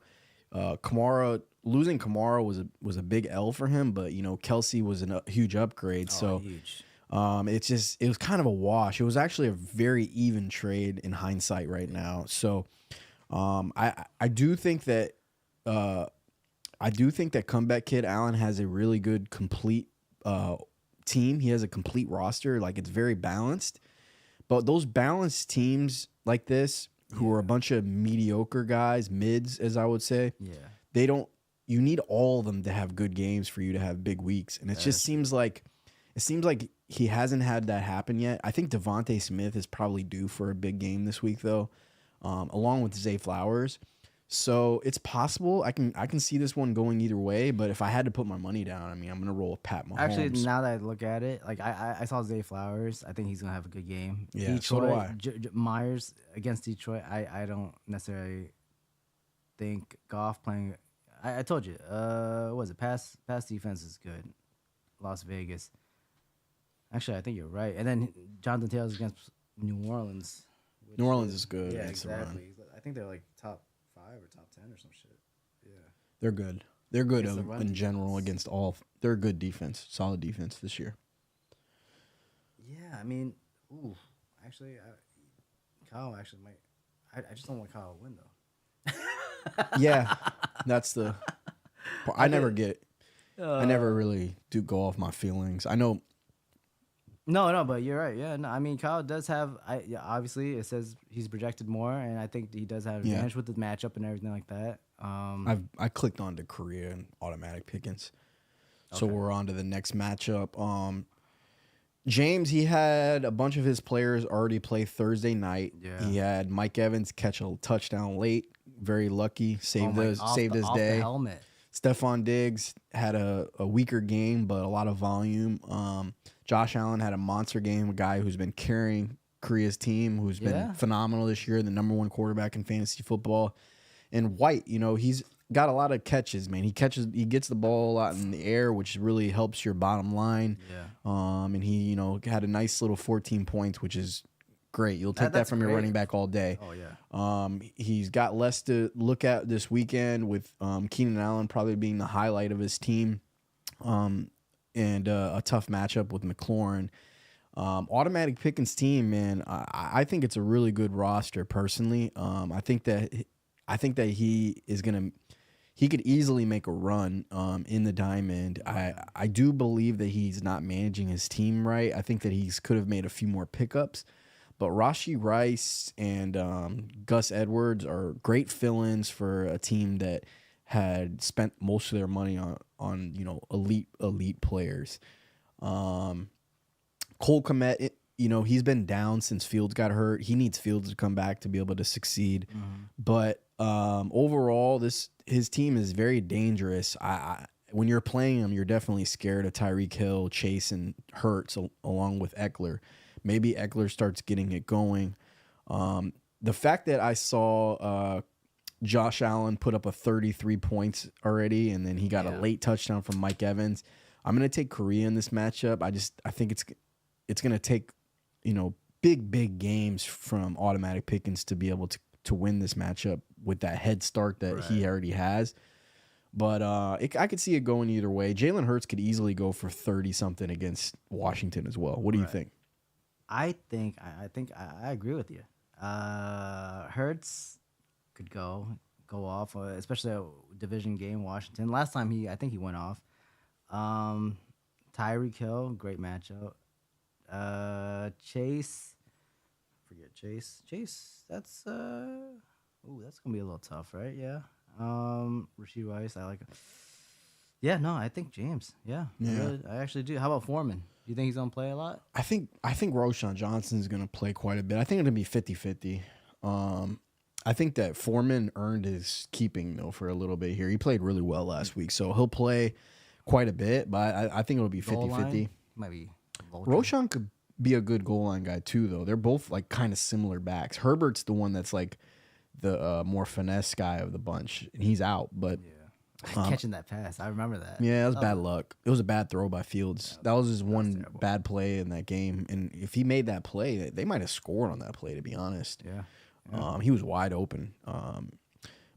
Losing Kamara was a big L for him, but Kelsey was a huge upgrade. Huge. It was kind of a wash. It was actually a very even trade in hindsight right now. So I do think that Comeback Kid Allen has a really good complete team. He has a complete roster. Like, it's very balanced. But those balanced teams like this, who are a bunch of mediocre guys, mids, as I would say, you need all of them to have good games for you to have big weeks. And it just seems like he hasn't had that happen yet. I think Devontae Smith is probably due for a big game this week, though, along with Zay Flowers. So it's possible. I can see this one going either way, but if I had to put my money down, I'm gonna roll with Pat Mahomes. Actually, now that I look at it, like I saw Zay Flowers. I think he's gonna have a good game. Yeah, Detroit, so do I. Myers against Detroit. I don't necessarily think Goff playing. I told you. What was it? Pass defense is good. Las Vegas. Actually, I think you're right. And then Jonathan Taylor's against New Orleans. New Orleans is good. Yeah, against the run. exactly. I think they're like top 5 or top 10 or some shit. Yeah. They're good. They're good Against the run in general defense. against all. They're a good defense, solid defense this year. Yeah, I mean, actually, Kyle actually might. I just don't want Kyle to win though. Yeah, that's the. I never really do go off my feelings. I know. No, but you're right. Yeah, no, I mean, Kyle does have. Obviously, it says he's projected more, and I think he does have advantage with the matchup and everything like that. I clicked on to Korea and automatic pickings, so we're on to the next matchup. James, he had a bunch of his players already play Thursday night. Yeah. He had Mike Evans catch a touchdown late, very lucky, saved his off day. the helmet. Stephon Diggs had a weaker game, but a lot of volume. Josh Allen had a monster game, a guy who's been carrying Korea's team, who's been Yeah. phenomenal this year, the number one quarterback in fantasy football. And White, he's got a lot of catches, man. He gets the ball a lot in the air, which really helps your bottom line. Yeah. And he, had a nice little 14 points, which is great. You'll take that That's from your great. running back all day. Oh yeah. He's got less to look at this weekend with Keenan Allen probably being the highlight of his team, and a tough matchup with McLaurin. Automatic Pickens team, man. I think it's a really good roster personally. I think that he could easily make a run in the diamond. I do believe that he's not managing his team right. I think that he could have made a few more pickups. But Rashee Rice and Gus Edwards are great fill-ins for a team that had spent most of their money on elite players. Cole Kmet, he's been down since Fields got hurt. He needs Fields to come back to be able to succeed. But overall, his team is very dangerous. When you're playing him, you're definitely scared of Tyreek Hill, Chase, and Hurts along with Eckler. Maybe Eckler starts getting it going. The fact that I saw Josh Allen put up a 33 points already, and then he got a late touchdown from Mike Evans. I'm going to take Korea in this matchup. I think it's going to take, big games from Automatic Pickens to be able to win this matchup with that head start that he already has. But I could see it going either way. Jalen Hurts could easily go for 30-something against Washington as well. What do you think? I think I agree with you. Hurts could go off, especially a division game. Washington. Last time I think he went off. Tyreek Hill, great matchup. Chase, forget Chase. That's that's gonna be a little tough, right? Yeah. Rashee Rice, I like. Yeah, no, I think James. Yeah. I actually do. How about Foreman? Do you think he's gonna play a lot? I think Roshan Johnson is gonna play quite a bit. I think it'll be 50-50. I think that Foreman earned his keeping though for a little bit here. He played really well last week, so he'll play quite a bit. But I think it'll be 50-50. Might be. Roshan could be a good goal line guy too, though. They're both like kind of similar backs. Herbert's the one that's like the more finesse guy of the bunch, and he's out. But catching that pass, I remember that. yeah, it was bad luck. It was a bad throw by Fields. That was his one bad play in that game. And if he made that play, they might have scored on that play. To be honest, he was wide open.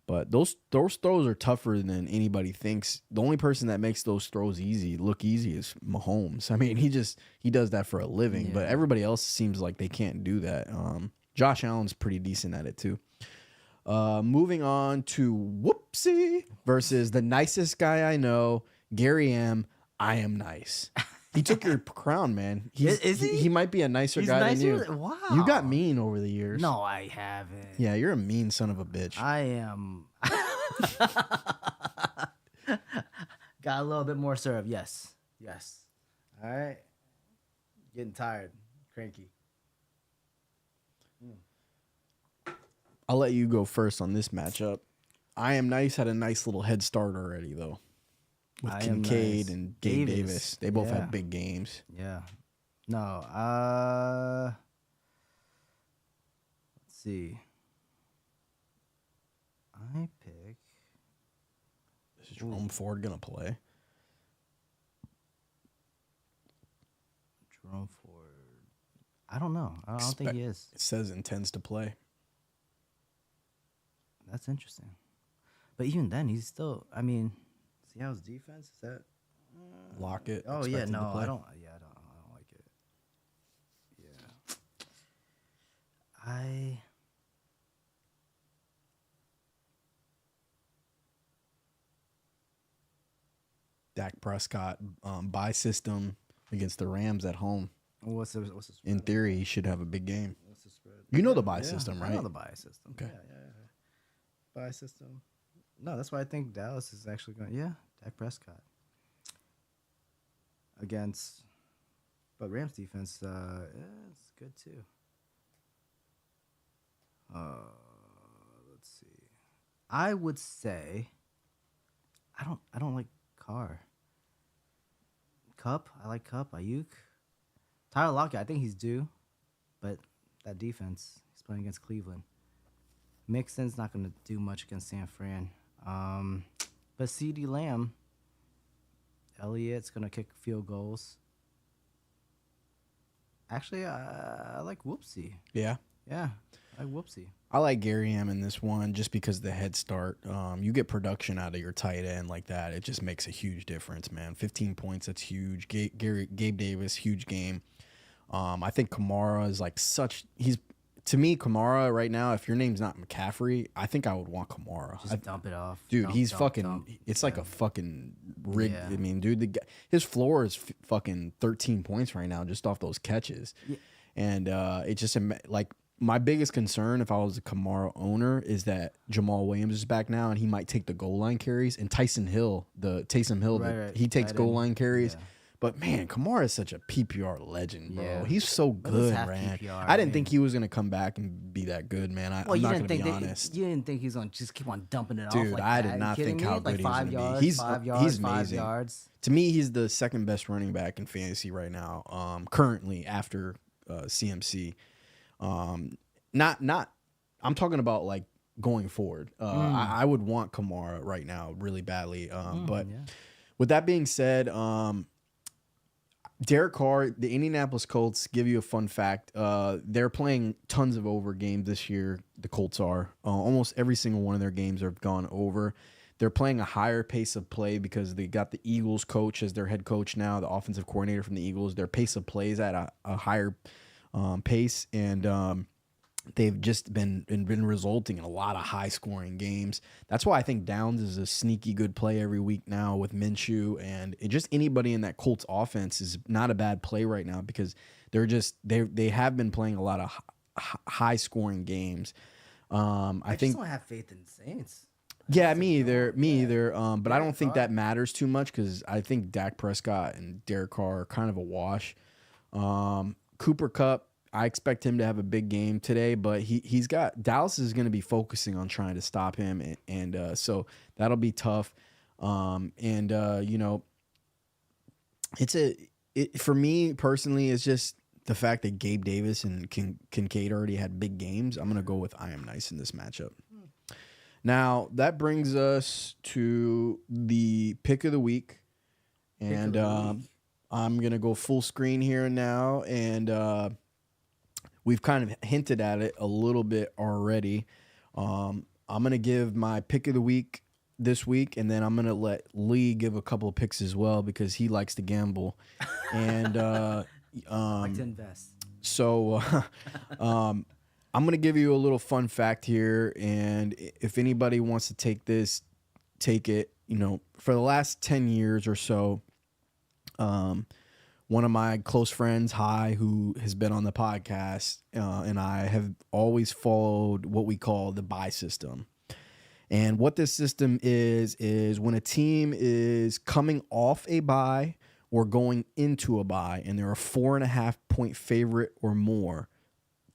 But those throws are tougher than anybody thinks. The only person that makes those throws look easy is Mahomes. I mean, he does that for a living, but everybody else seems like they can't do that. Josh Allen's pretty decent at it too. Moving on to Whoopsie versus the nicest guy I know, Gary M. I am nice. He took your crown, man. Is he? He might be a nicer guy than you. Wow. You got mean over the years. No, I haven't. Yeah, you're a mean son of a bitch. I am. Got a little bit more syrup. Yes. All right. Getting tired. Cranky. I'll let you go first on this matchup. I Am Nice had a nice little head start already, though. With Kincaid and Gabe Davis. They both have big games. Yeah. No. Let's see. I pick. Is Jerome Ford going to play? Jerome Ford. I don't know. I don't think he is. It says intends to play. That's interesting. But even then, he's still. I mean, see how his defense is that. Lockett. Oh yeah, no, I don't. Yeah, I don't like it. Yeah. Dak Prescott bye system against the Rams at home. What's the spread? In theory, he should have a big game. What's the spread? You know the bye system, right? I know the bye system. Okay. Yeah. Bye system. No, that's why I think Dallas is actually going. Yeah, Dak Prescott against, but Rams defense, it's good too. Let's see. I would say, I don't like Carr. Cup, I like Cup. Ayuk, Tyler Lockett. I think he's due, but that defense. He's playing against Cleveland. Mixon's not going to do much against San Fran. But CeeDee Lamb, Elliott's going to kick field goals. Actually, I like Whoopsie. Yeah. Yeah, I like Whoopsie. I like Gary M in this one just because of the head start. You get production out of your tight end like that. It just makes a huge difference, man. 15 points, that's huge. Gabe Davis, huge game. I think Kamara is like to me, Kamara right now, if your name's not McCaffrey, I think I would want Kamara. Just dump it off. Dude, Dump, he's dump, fucking, dump. it's like a fucking rig. Yeah. I mean, dude, his floor is fucking 13 points right now just off those catches. Yeah. And it just, like, my biggest concern if I was a Kamara owner is that Jamal Williams is back now and he might take the goal line carries. And Taysom Hill, Right. he takes Right goal in. line carries. Yeah. But, man, Kamara is such a PPR legend, bro. Yeah. He's so But it's good, half man. PPR, I didn't man. think he was going to come back and be that good, man. I'm not going to be honest. You didn't think he's gonna just keep on dumping it off Dude, like I that? did not You kidding think how me? good he was like 5 gonna be. yards, He's 5 yards, he's 5 amazing. yards. To me, he's the second best running back in fantasy right now, currently after CMC. Not. I'm talking about like going forward. I would want Kamara right now really badly. But yeah. with that being said, Derek Carr, the Indianapolis Colts, give you a fun fact. They're playing tons of over games this year. The Colts are. Almost every single one of their games have gone over. They're playing a higher pace of play because they got the Eagles coach as their head coach now, the offensive coordinator from the Eagles. Their pace of play is at a higher pace, and they've just been resulting in a lot of high-scoring games. That's why I think Downs is a sneaky good play every week now with Minshew, and just anybody in that Colts offense is not a bad play right now because they have been playing a lot of high-scoring games. I think just don't have faith in Saints. yeah, me either. But I don't think that matters too much because I think Dak Prescott and Derek Carr are kind of a wash. Cooper Kupp, I expect him to have a big game today, but he's got Dallas is going to be focusing on trying to stop him, and so that'll be tough. You know, for me personally, it's just the fact that Gabe Davis and Kincaid already had big games. I'm going to go with I Am Nice in this matchup. Now, that brings us to the pick of the week. And I'm going to go full screen here now. And we've kind of hinted at it a little bit already. I'm going to give my pick of the week this week, and then I'm going to let Lee give a couple of picks as well because he likes to gamble. And Like to invest. so I'm going to give you a little fun fact here, and if anybody wants to take this, take it. You know, for the last 10 years or so, one of my close friends, who has been on the podcast, and I have always followed what we call the buy system. And what this system is when a team is coming off a bye or going into a bye, and they're a 4.5 point favorite or more,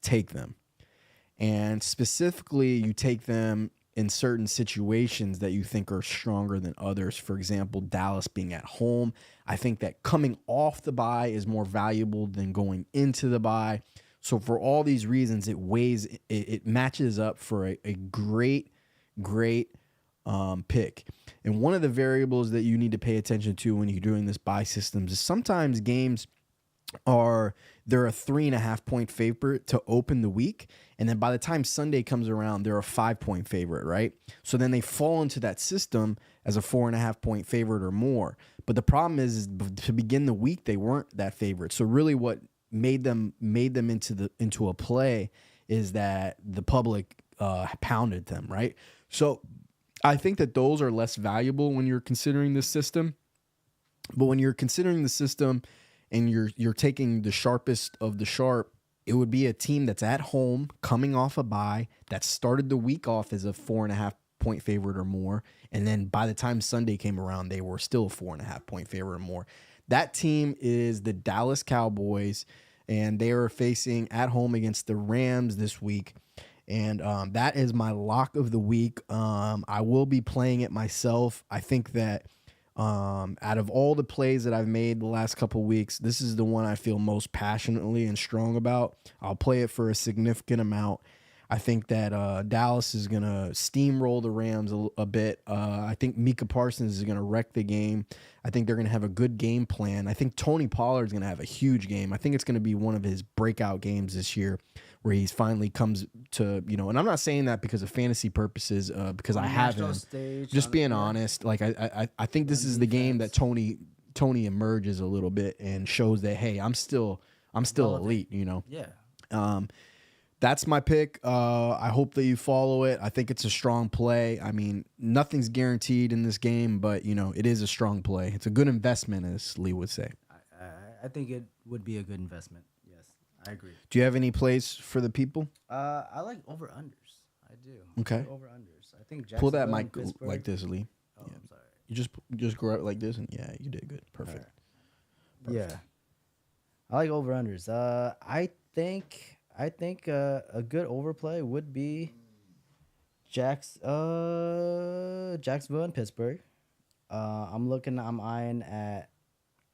take them. And specifically, you take them in certain situations that you think are stronger than others. For example, Dallas being at home. I think that coming off the bye is more valuable than going into the bye. So for all these reasons, it matches up for a great pick. And one of the variables that you need to pay attention to when you're doing this buy systems is sometimes games they're a 3.5 point favorite to open the week. And then by the time Sunday comes around, they're a 5 point favorite, right? So then they fall into that system as a 4.5 point favorite or more. But the problem is to begin the week, they weren't that favorite. So really what made them into a play is that the public pounded them, right? So I think that those are less valuable when you're considering this system. But when you're considering the system and you're taking the sharpest of the sharp, it would be a team that's at home, coming off a bye, that started the week off as a 4.5 point favorite or more, and then by the time Sunday came around, they were still a 4.5 point favorite or more. That team is the Dallas Cowboys, and they are facing at home against the Rams this week. And that is my lock of the week. I will be playing it myself. I think that Out of all the plays that I've made the last couple weeks, this is the one I feel most passionately and strong about. I'll play it for a significant amount. I think that Dallas is going to steamroll the Rams a bit. I think Micah Parsons is going to wreck the game. I think they're going to have a good game plan. I think Tony Pollard is going to have a huge game. I think it's going to be one of his breakout games this year where he's finally comes to, and I'm not saying that because of fantasy purposes, because I have him. Just being honest, like I think this is the game that Tony emerges a little bit and shows that, hey, I'm still elite, Yeah. That's my pick. I hope that you follow it. I think it's a strong play. I mean, nothing's guaranteed in this game, but it is a strong play. It's a good investment, as Lee would say. I think it would be a good investment. Yes, I agree. Do you have any plays for the people? I like over unders. I do. Okay. Over unders. I think Pull that Jacksonville mic and Pittsburgh. like this, Lee. Oh, Yeah. I'm sorry. You just go out like this, and yeah, you did good. Perfect. Yeah, I like over unders. I think a good overplay would be Jacksonville and Pittsburgh. I'm eyeing at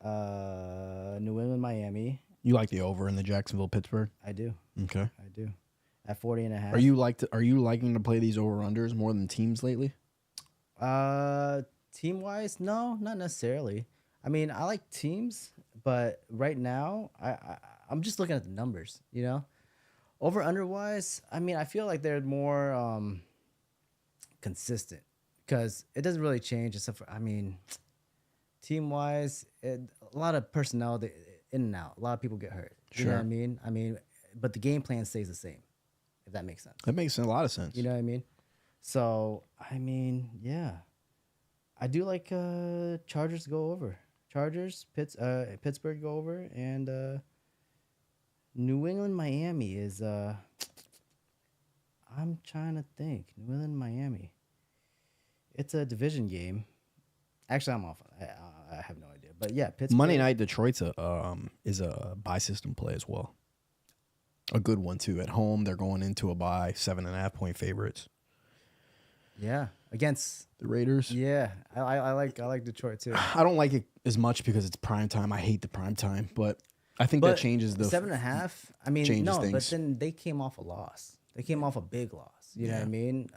New England, Miami. You like the over in the Jacksonville Pittsburgh? I do. Okay. I do. At 40.5. Are you liking to play these over unders more than teams lately? Team wise, no, not necessarily. I mean, I like teams, but right now I'm just looking at the numbers, Over under wise, I mean, I feel like they're more consistent because it doesn't really change except for, I mean, team wise, a lot of personnel in and out. A lot of people get hurt. You know what I mean? I mean, but the game plan stays the same, if that makes sense. That makes a lot of sense. You know what I mean? So, I mean, yeah. I do like Chargers to go over. Chargers, Pittsburgh go over, and New England, Miami is I'm trying to think. New England, Miami. It's a division game. Actually, I'm off. I have no idea. But yeah, Pittsburgh. Monday night Detroit's is a bye system play as well. A good one too. At home, they're going into a bye, 7.5 point favorites. Yeah, against the Raiders. Yeah, I like Detroit too. I don't like it as much because it's prime time. I hate the prime time, but I think that changes the 7.5. I mean, no, things. but then they came off a loss. They came off a big loss. You know what I mean?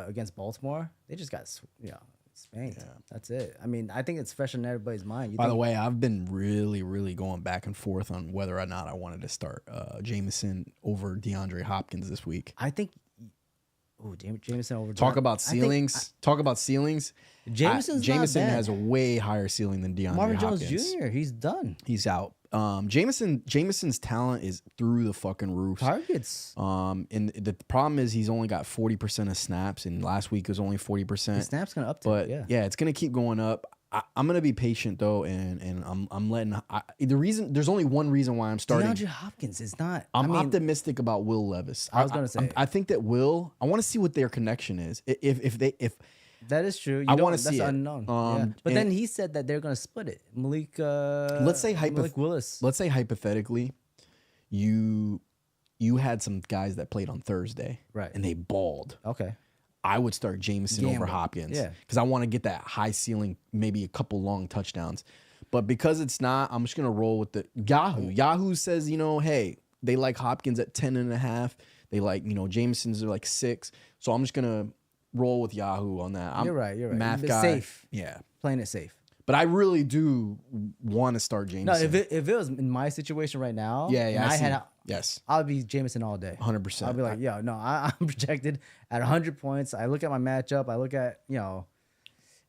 Against Baltimore, they just got spanked. Yeah. That's it. I mean, I think it's fresh in everybody's mind. By the way, I've been really, really going back and forth on whether or not I wanted to start Jameson over DeAndre Hopkins this week. I think. Oh, Jameson over. Talk about ceilings. Jameson has a way higher ceiling than DeAndre Marvin Hopkins. Jones Jr. He's done. He's out. Jameson's talent is through the fucking roof. Targets. And the problem is he's only got 40% of snaps, and last week was only 40%. The snaps gonna up to but it, yeah, it's gonna keep going up. I'm gonna be patient though, and I'm letting there's only one reason why I'm starting. DeAndre Hopkins is not. I'm optimistic about Will Levis. I was gonna say. I think that Will. I want to see what their connection is. If that is true. I want to see that's it. Unknown. But then he said that they're gonna split it. Malik Willis. Let's say hypothetically, you had some guys that played on Thursday, right? And they balled. Okay. I would start Jameson over Hopkins. Yeah. Because I want to get that high ceiling, maybe a couple long touchdowns. But because it's not, I'm just going to roll with the Yahoo. Yahoo says, hey, they like Hopkins at 10.5. They like, Jameson's are like 6. So I'm just going to roll with Yahoo on that. You're right. Math guy. Safe. Yeah. Playing it safe. But I really do want to start Jameson. No, if it was in my situation right now, yes, I would be Jameson all day. 100%. I'll be like, I'm projected at 100 points. I look at my matchup. I look at,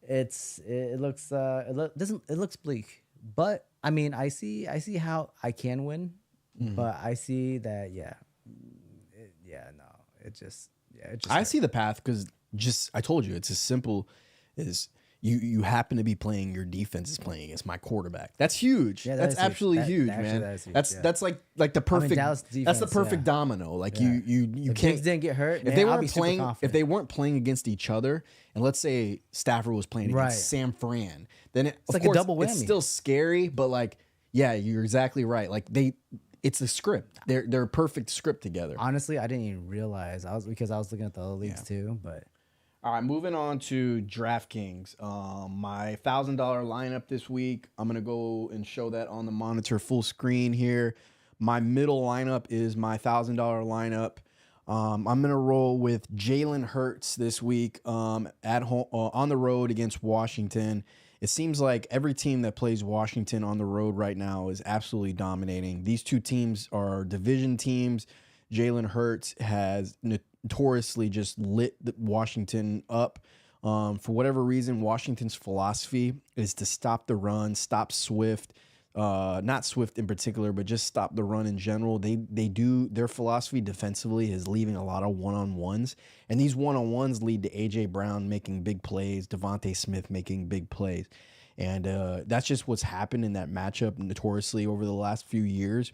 it looks bleak. But I mean, I see how I can win, but I see that, I see the path because I told you it's as simple as you happen to be playing, your defense is playing against my quarterback. That's huge. Yeah, that's absolutely huge, man. That's like the perfect. Defense, that's the perfect domino. Like you can't. Kings didn't get hurt. If they weren't playing, against each other, and let's say Stafford was playing against San Fran, then it's like a double whammy. It's still scary, but you're exactly right. It's a script. They're a perfect script together. Honestly, I didn't even realize because I was looking at the other leagues too, but. All right, moving on to DraftKings. My $1,000 lineup this week. I'm gonna go and show that on the monitor full screen here. My middle lineup is my $1,000 lineup. I'm gonna roll with Jalen Hurts this week at home on the road against Washington. It seems like every team that plays Washington on the road right now is absolutely dominating. These two teams are division teams. Jalen Hurts has notoriously just lit Washington up. For whatever reason, Washington's philosophy is to stop the run, stop Swift, not Swift in particular, but just stop the run in general. They do their philosophy defensively is leaving a lot of one-on-ones, and these one-on-ones lead to AJ Brown making big plays, Devontae Smith making big plays, and that's just what's happened in that matchup notoriously over the last few years.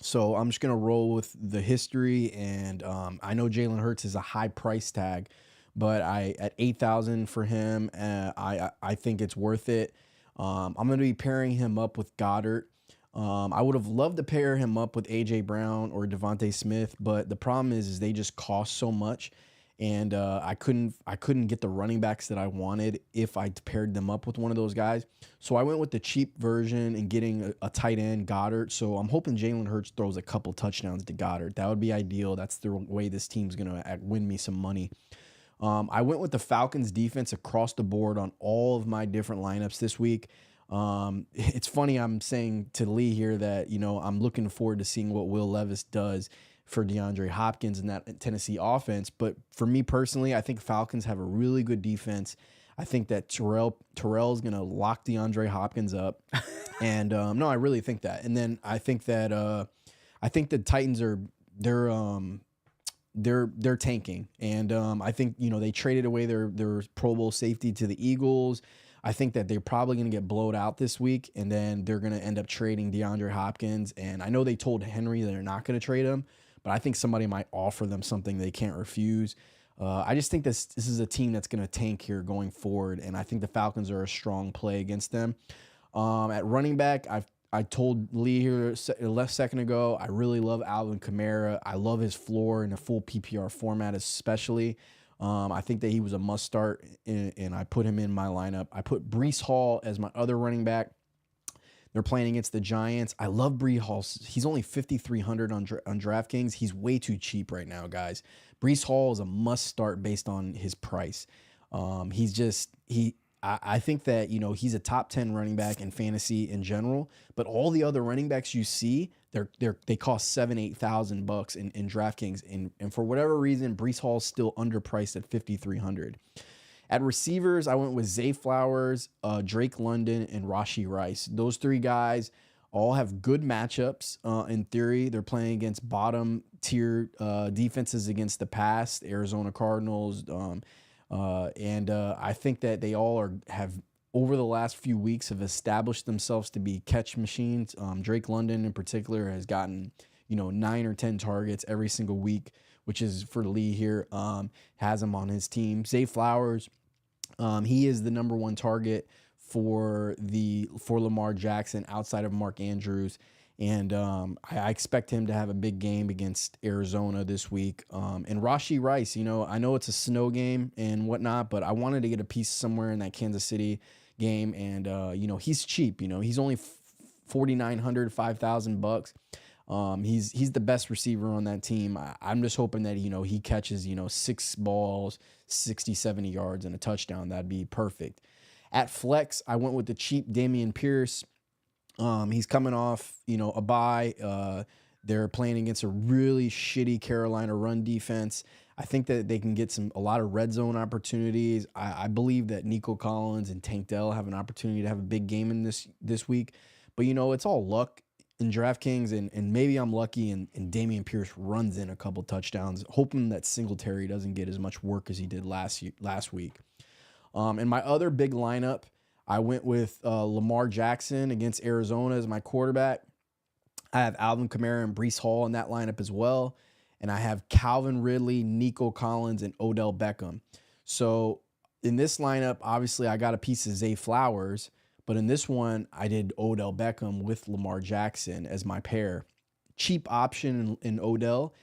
So I'm just gonna roll with the history, and I know Jalen Hurts is a high price tag, but I at 8,000 for him, I think it's worth it. I'm gonna be pairing him up with Goddard. I would have loved to pair him up with AJ Brown or Devontae Smith, but the problem is they just cost so much, and I couldn't get the running backs that I wanted if I paired them up with one of those guys. So I went with the cheap version and getting a tight end, Goddard. So I'm hoping Jalen Hurts throws a couple touchdowns to Goddard. That would be ideal. That's the way this team's gonna win me some money. I went with the Falcons defense across the board on all of my different lineups this week. It's funny I'm saying to Lee here that, I'm looking forward to seeing what Will Levis does for DeAndre Hopkins in that Tennessee offense. But for me personally, I think Falcons have a really good defense. I think that Terrell's going to lock DeAndre Hopkins up. And no, I really think that. And then I think that the Titans are they're tanking, and I think they traded away their Pro Bowl safety to the Eagles. I think that they're probably going to get blowed out this week, and then they're going to end up trading DeAndre Hopkins. And I know they told Henry they're not going to trade him, but I think somebody might offer them something they can't refuse. I just think this is a team that's going to tank here going forward, and I think the Falcons are a strong play against them. At running back, I told Lee here a second ago, I really love Alvin Kamara. I love his floor in a full PPR format especially. I think that he was a must start, and I put him in my lineup. I put Breece Hall as my other running back. They're playing against the Giants. I love Breece Hall. He's only 5,300 on DraftKings. He's way too cheap right now, guys. Breece Hall is a must start based on his price. I think that, he's a top 10 running back in fantasy in general, but all the other running backs you see, they cost $7,000-8,000 in DraftKings. And for whatever reason, Breece Hall's still underpriced at 5,300. At receivers, I went with Zay Flowers, Drake London, and Rashee Rice. Those three guys all have good matchups. In theory, they're playing against bottom tier defenses against the pass, Arizona Cardinals, and I think that they all have over the last few weeks have established themselves to be catch machines. Drake London in particular has gotten 9 or 10 targets every single week, which is for Lee here. Has him on his team. Zay Flowers, he is the number one target for Lamar Jackson outside of Mark Andrews. And I expect him to have a big game against Arizona this week. And Rashee Rice, I know it's a snow game and whatnot, but I wanted to get a piece somewhere in that Kansas City game. And, he's cheap. He's only $4,900, $5,000. He's the best receiver on that team. I'm just hoping that, he catches, 6 balls, 60, 70 yards and a touchdown. That'd be perfect. At flex, I went with the cheap Dameon Pierce. He's coming off, a bye. They're playing against a really shitty Carolina run defense. I think that they can get a lot of red zone opportunities. I believe that Nico Collins and Tank Dell have an opportunity to have a big game in this week. But, it's all luck in DraftKings, and maybe I'm lucky and Dameon Pierce runs in a couple touchdowns, hoping that Singletary doesn't get as much work as he did last week. And my other big lineup, I went with Lamar Jackson against Arizona as my quarterback. I have Alvin Kamara and Breece Hall in that lineup as well. And I have Calvin Ridley, Nico Collins, and Odell Beckham. So in this lineup, obviously I got a piece of Zay Flowers. But in this one, I did Odell Beckham with Lamar Jackson as my pair. Cheap option in Odell.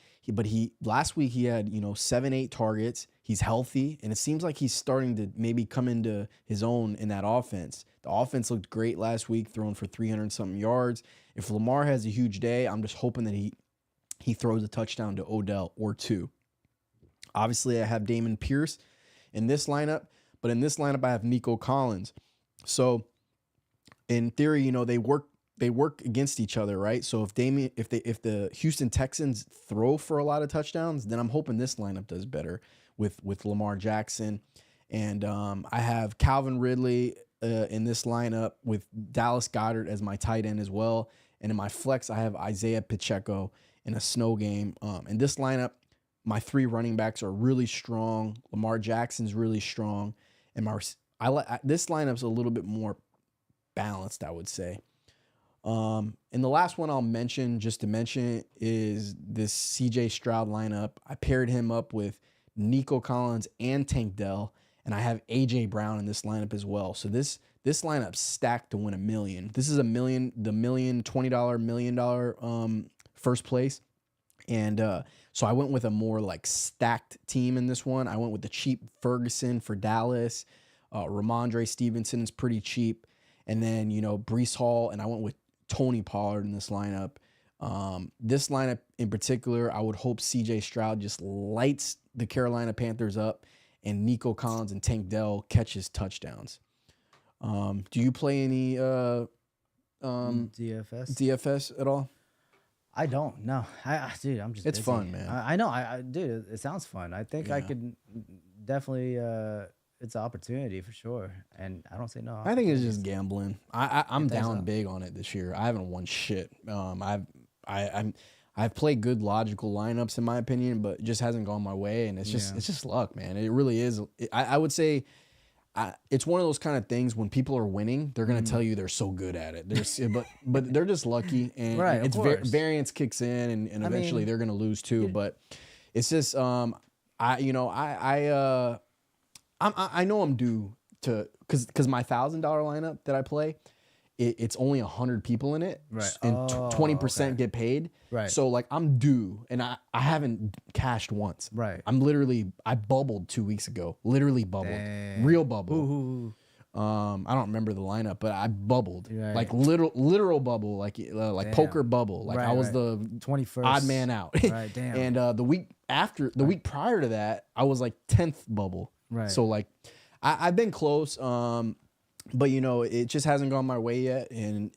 He last week he had 7-8 targets. He's healthy, and it seems like he's starting to maybe come into his own in that offense. The offense looked great last week, throwing for 300 something yards. If Lamar has a huge day, I'm just hoping that he throws a touchdown to Odell or two. Obviously, I have Damon Pierce in this lineup, but in this lineup I have Nico Collins. So in theory, they work against each other, right? So if the Houston Texans throw for a lot of touchdowns, then I'm hoping this lineup does better with Lamar Jackson. And I have Calvin Ridley in this lineup with Dallas Goedert as my tight end as well. And in my flex, I have Isaiah Pacheco in a snow game. In this lineup, my 3 running backs are really strong. Lamar Jackson's really strong. And this lineup's a little bit more balanced, I would say. And the last one I'll mention, just to mention, is this CJ Stroud lineup. I paired him up with Nico Collins and Tank Dell, and I have AJ Brown in this lineup as well. So this lineup's stacked to win $1 million. This is $20 million first place. And so I went with a more like stacked team in this one. I went with the cheap Ferguson for Dallas. Ramondre Stevenson is pretty cheap. And then, Breece Hall, and I went with Tony Pollard in this lineup. This lineup in particular, I would hope CJ Stroud just lights the Carolina Panthers up and Nico Collins and Tank Dell catches touchdowns. Do you play any DFS at all? I don't. No, dude, I'm just. It's busy. Fun, man. I know. Dude, it sounds fun. I think I could definitely. It's an opportunity for sure, and I don't say no. I think it's just gambling. I'm down big on it this year. I haven't won shit. I've played good logical lineups in my opinion, but it just hasn't gone my way, and it's just luck, man. It really is. I would say. It's one of those kind of things when people are winning, they're gonna tell you they're so good at it. But they're just lucky, and right, it's variance kicks in, and eventually they're gonna lose too. But it's just I know I'm due to because my $1,000 lineup that I play, it's only 100 people in it, right? And 20% get paid, right? So like I'm due, and I haven't cashed once, right? I bubbled 2 weeks ago, literally bubbled, real bubble. Ooh. I don't remember the lineup, but I bubbled, right. like literal bubble, like poker bubble, like I was the 21st odd man out, right? Damn. And the week prior to that, I was like 10th bubble, right? So like I've been close, but it just hasn't gone my way yet, and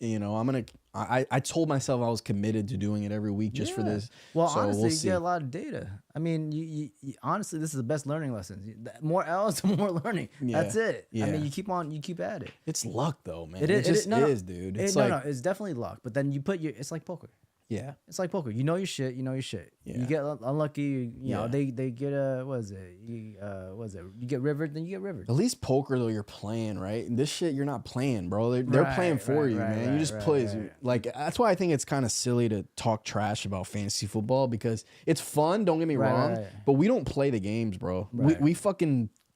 I told myself I was committed to doing it every week just for this. Well, so honestly, we'll you see. get a lot of data. I mean, you honestly, this is the best learning lesson. More L's, more learning. Yeah. That's it. Yeah. I mean, you keep at it. It's luck though, man. It is, dude. It's it's definitely luck. But then you put it's like poker. Yeah, it's like poker. You know your shit. Yeah. You get unlucky. You know they get what is it? You get rivered, then you get rivered. At least poker though, you're playing, right? And this shit, you're not playing, bro. They're playing for you, man. You just play. Like that's why I think it's kind of silly to talk trash about fantasy football because it's fun. Don't get me wrong, but we don't play the games, bro. Right.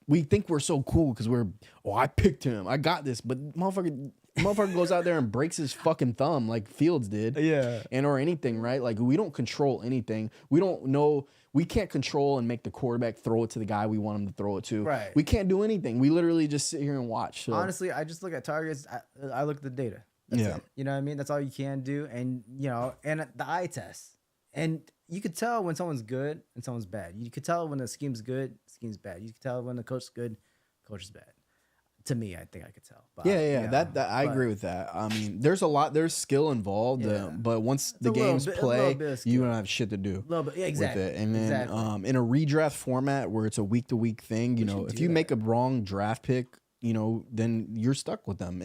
We think we're so cool because I picked him. I got this, but motherfucker goes out there and breaks his fucking thumb like Fields did. Yeah. Or anything, right? Like we don't control anything. We don't know. We can't control and make the quarterback throw it to the guy we want him to throw it to. Right. We can't do anything. We literally just sit here and watch. So. Honestly, I just look at targets. I look at the data. That's it. You know what I mean? That's all you can do. And and the eye test. And you could tell when someone's good and someone's bad. You could tell when the scheme's good, scheme's bad. You could tell when the coach's good, coach is bad. To me, I think I could tell. But, that I agree with that. I mean, there's skill involved, but once the games play, you don't have shit to do. Exactly. With it. And then in a redraft format where it's a week to week thing, if you make a wrong draft pick, then you're stuck with them.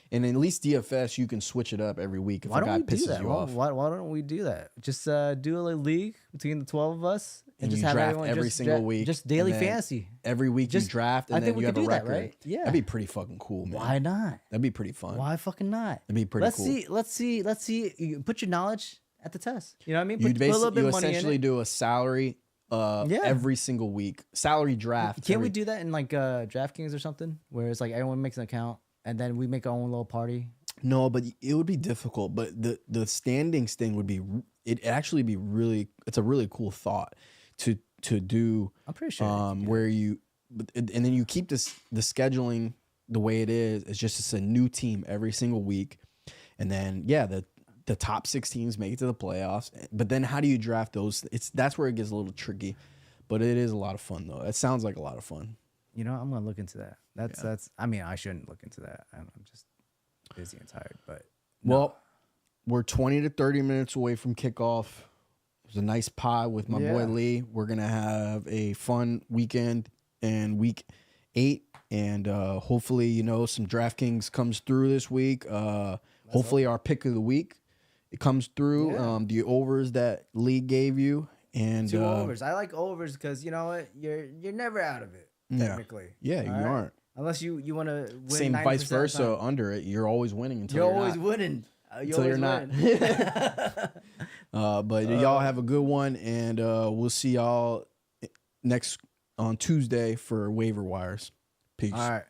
And at least DFS, you can switch it up every week if a guy pisses you off. Why don't we do that? Just do a league between the 12 of us. And just you have draft every single week. Just daily fantasy. Every week you draft, and then you have a record. Right? Yeah, that'd be pretty fucking cool, man. Why not? That'd be pretty fun. Why fucking not? That'd be pretty cool. Let's see. You put your knowledge at the test. You know what I mean? Put a little bit of money essentially do a salary every single week. Salary draft. Can't we do that in like DraftKings or something, where it's like everyone makes an account and then we make our own little party? No, but it would be difficult. But the standings thing would be it actually be really. It's a really cool thought to do. I'm pretty sure. Where you, and then you keep the scheduling the way it is. It's a new team every single week, and then the top 6 teams make it to the playoffs. But then how do you draft those? That's where it gets a little tricky, but it is a lot of fun though. It sounds like a lot of fun. You know, I'm gonna look into that. That's. I mean, I shouldn't look into that. I'm just busy and tired. But well, we're 20 to 30 minutes away from kickoff. It was a nice pod with my boy Lee. We're gonna have a fun weekend and week 8, and hopefully, some DraftKings comes through this week. Hopefully, our pick of the week it comes through. Yeah. The overs that Lee gave you, and 2 overs. I like overs because you know what, you're never out of it technically. Yeah, you aren't. Unless you want to win. Same vice versa under it. You're always winning until you're always not. winning. Until you're not. But y'all have a good one, and we'll see y'all next on Tuesday for waiver wires. Peace. All right.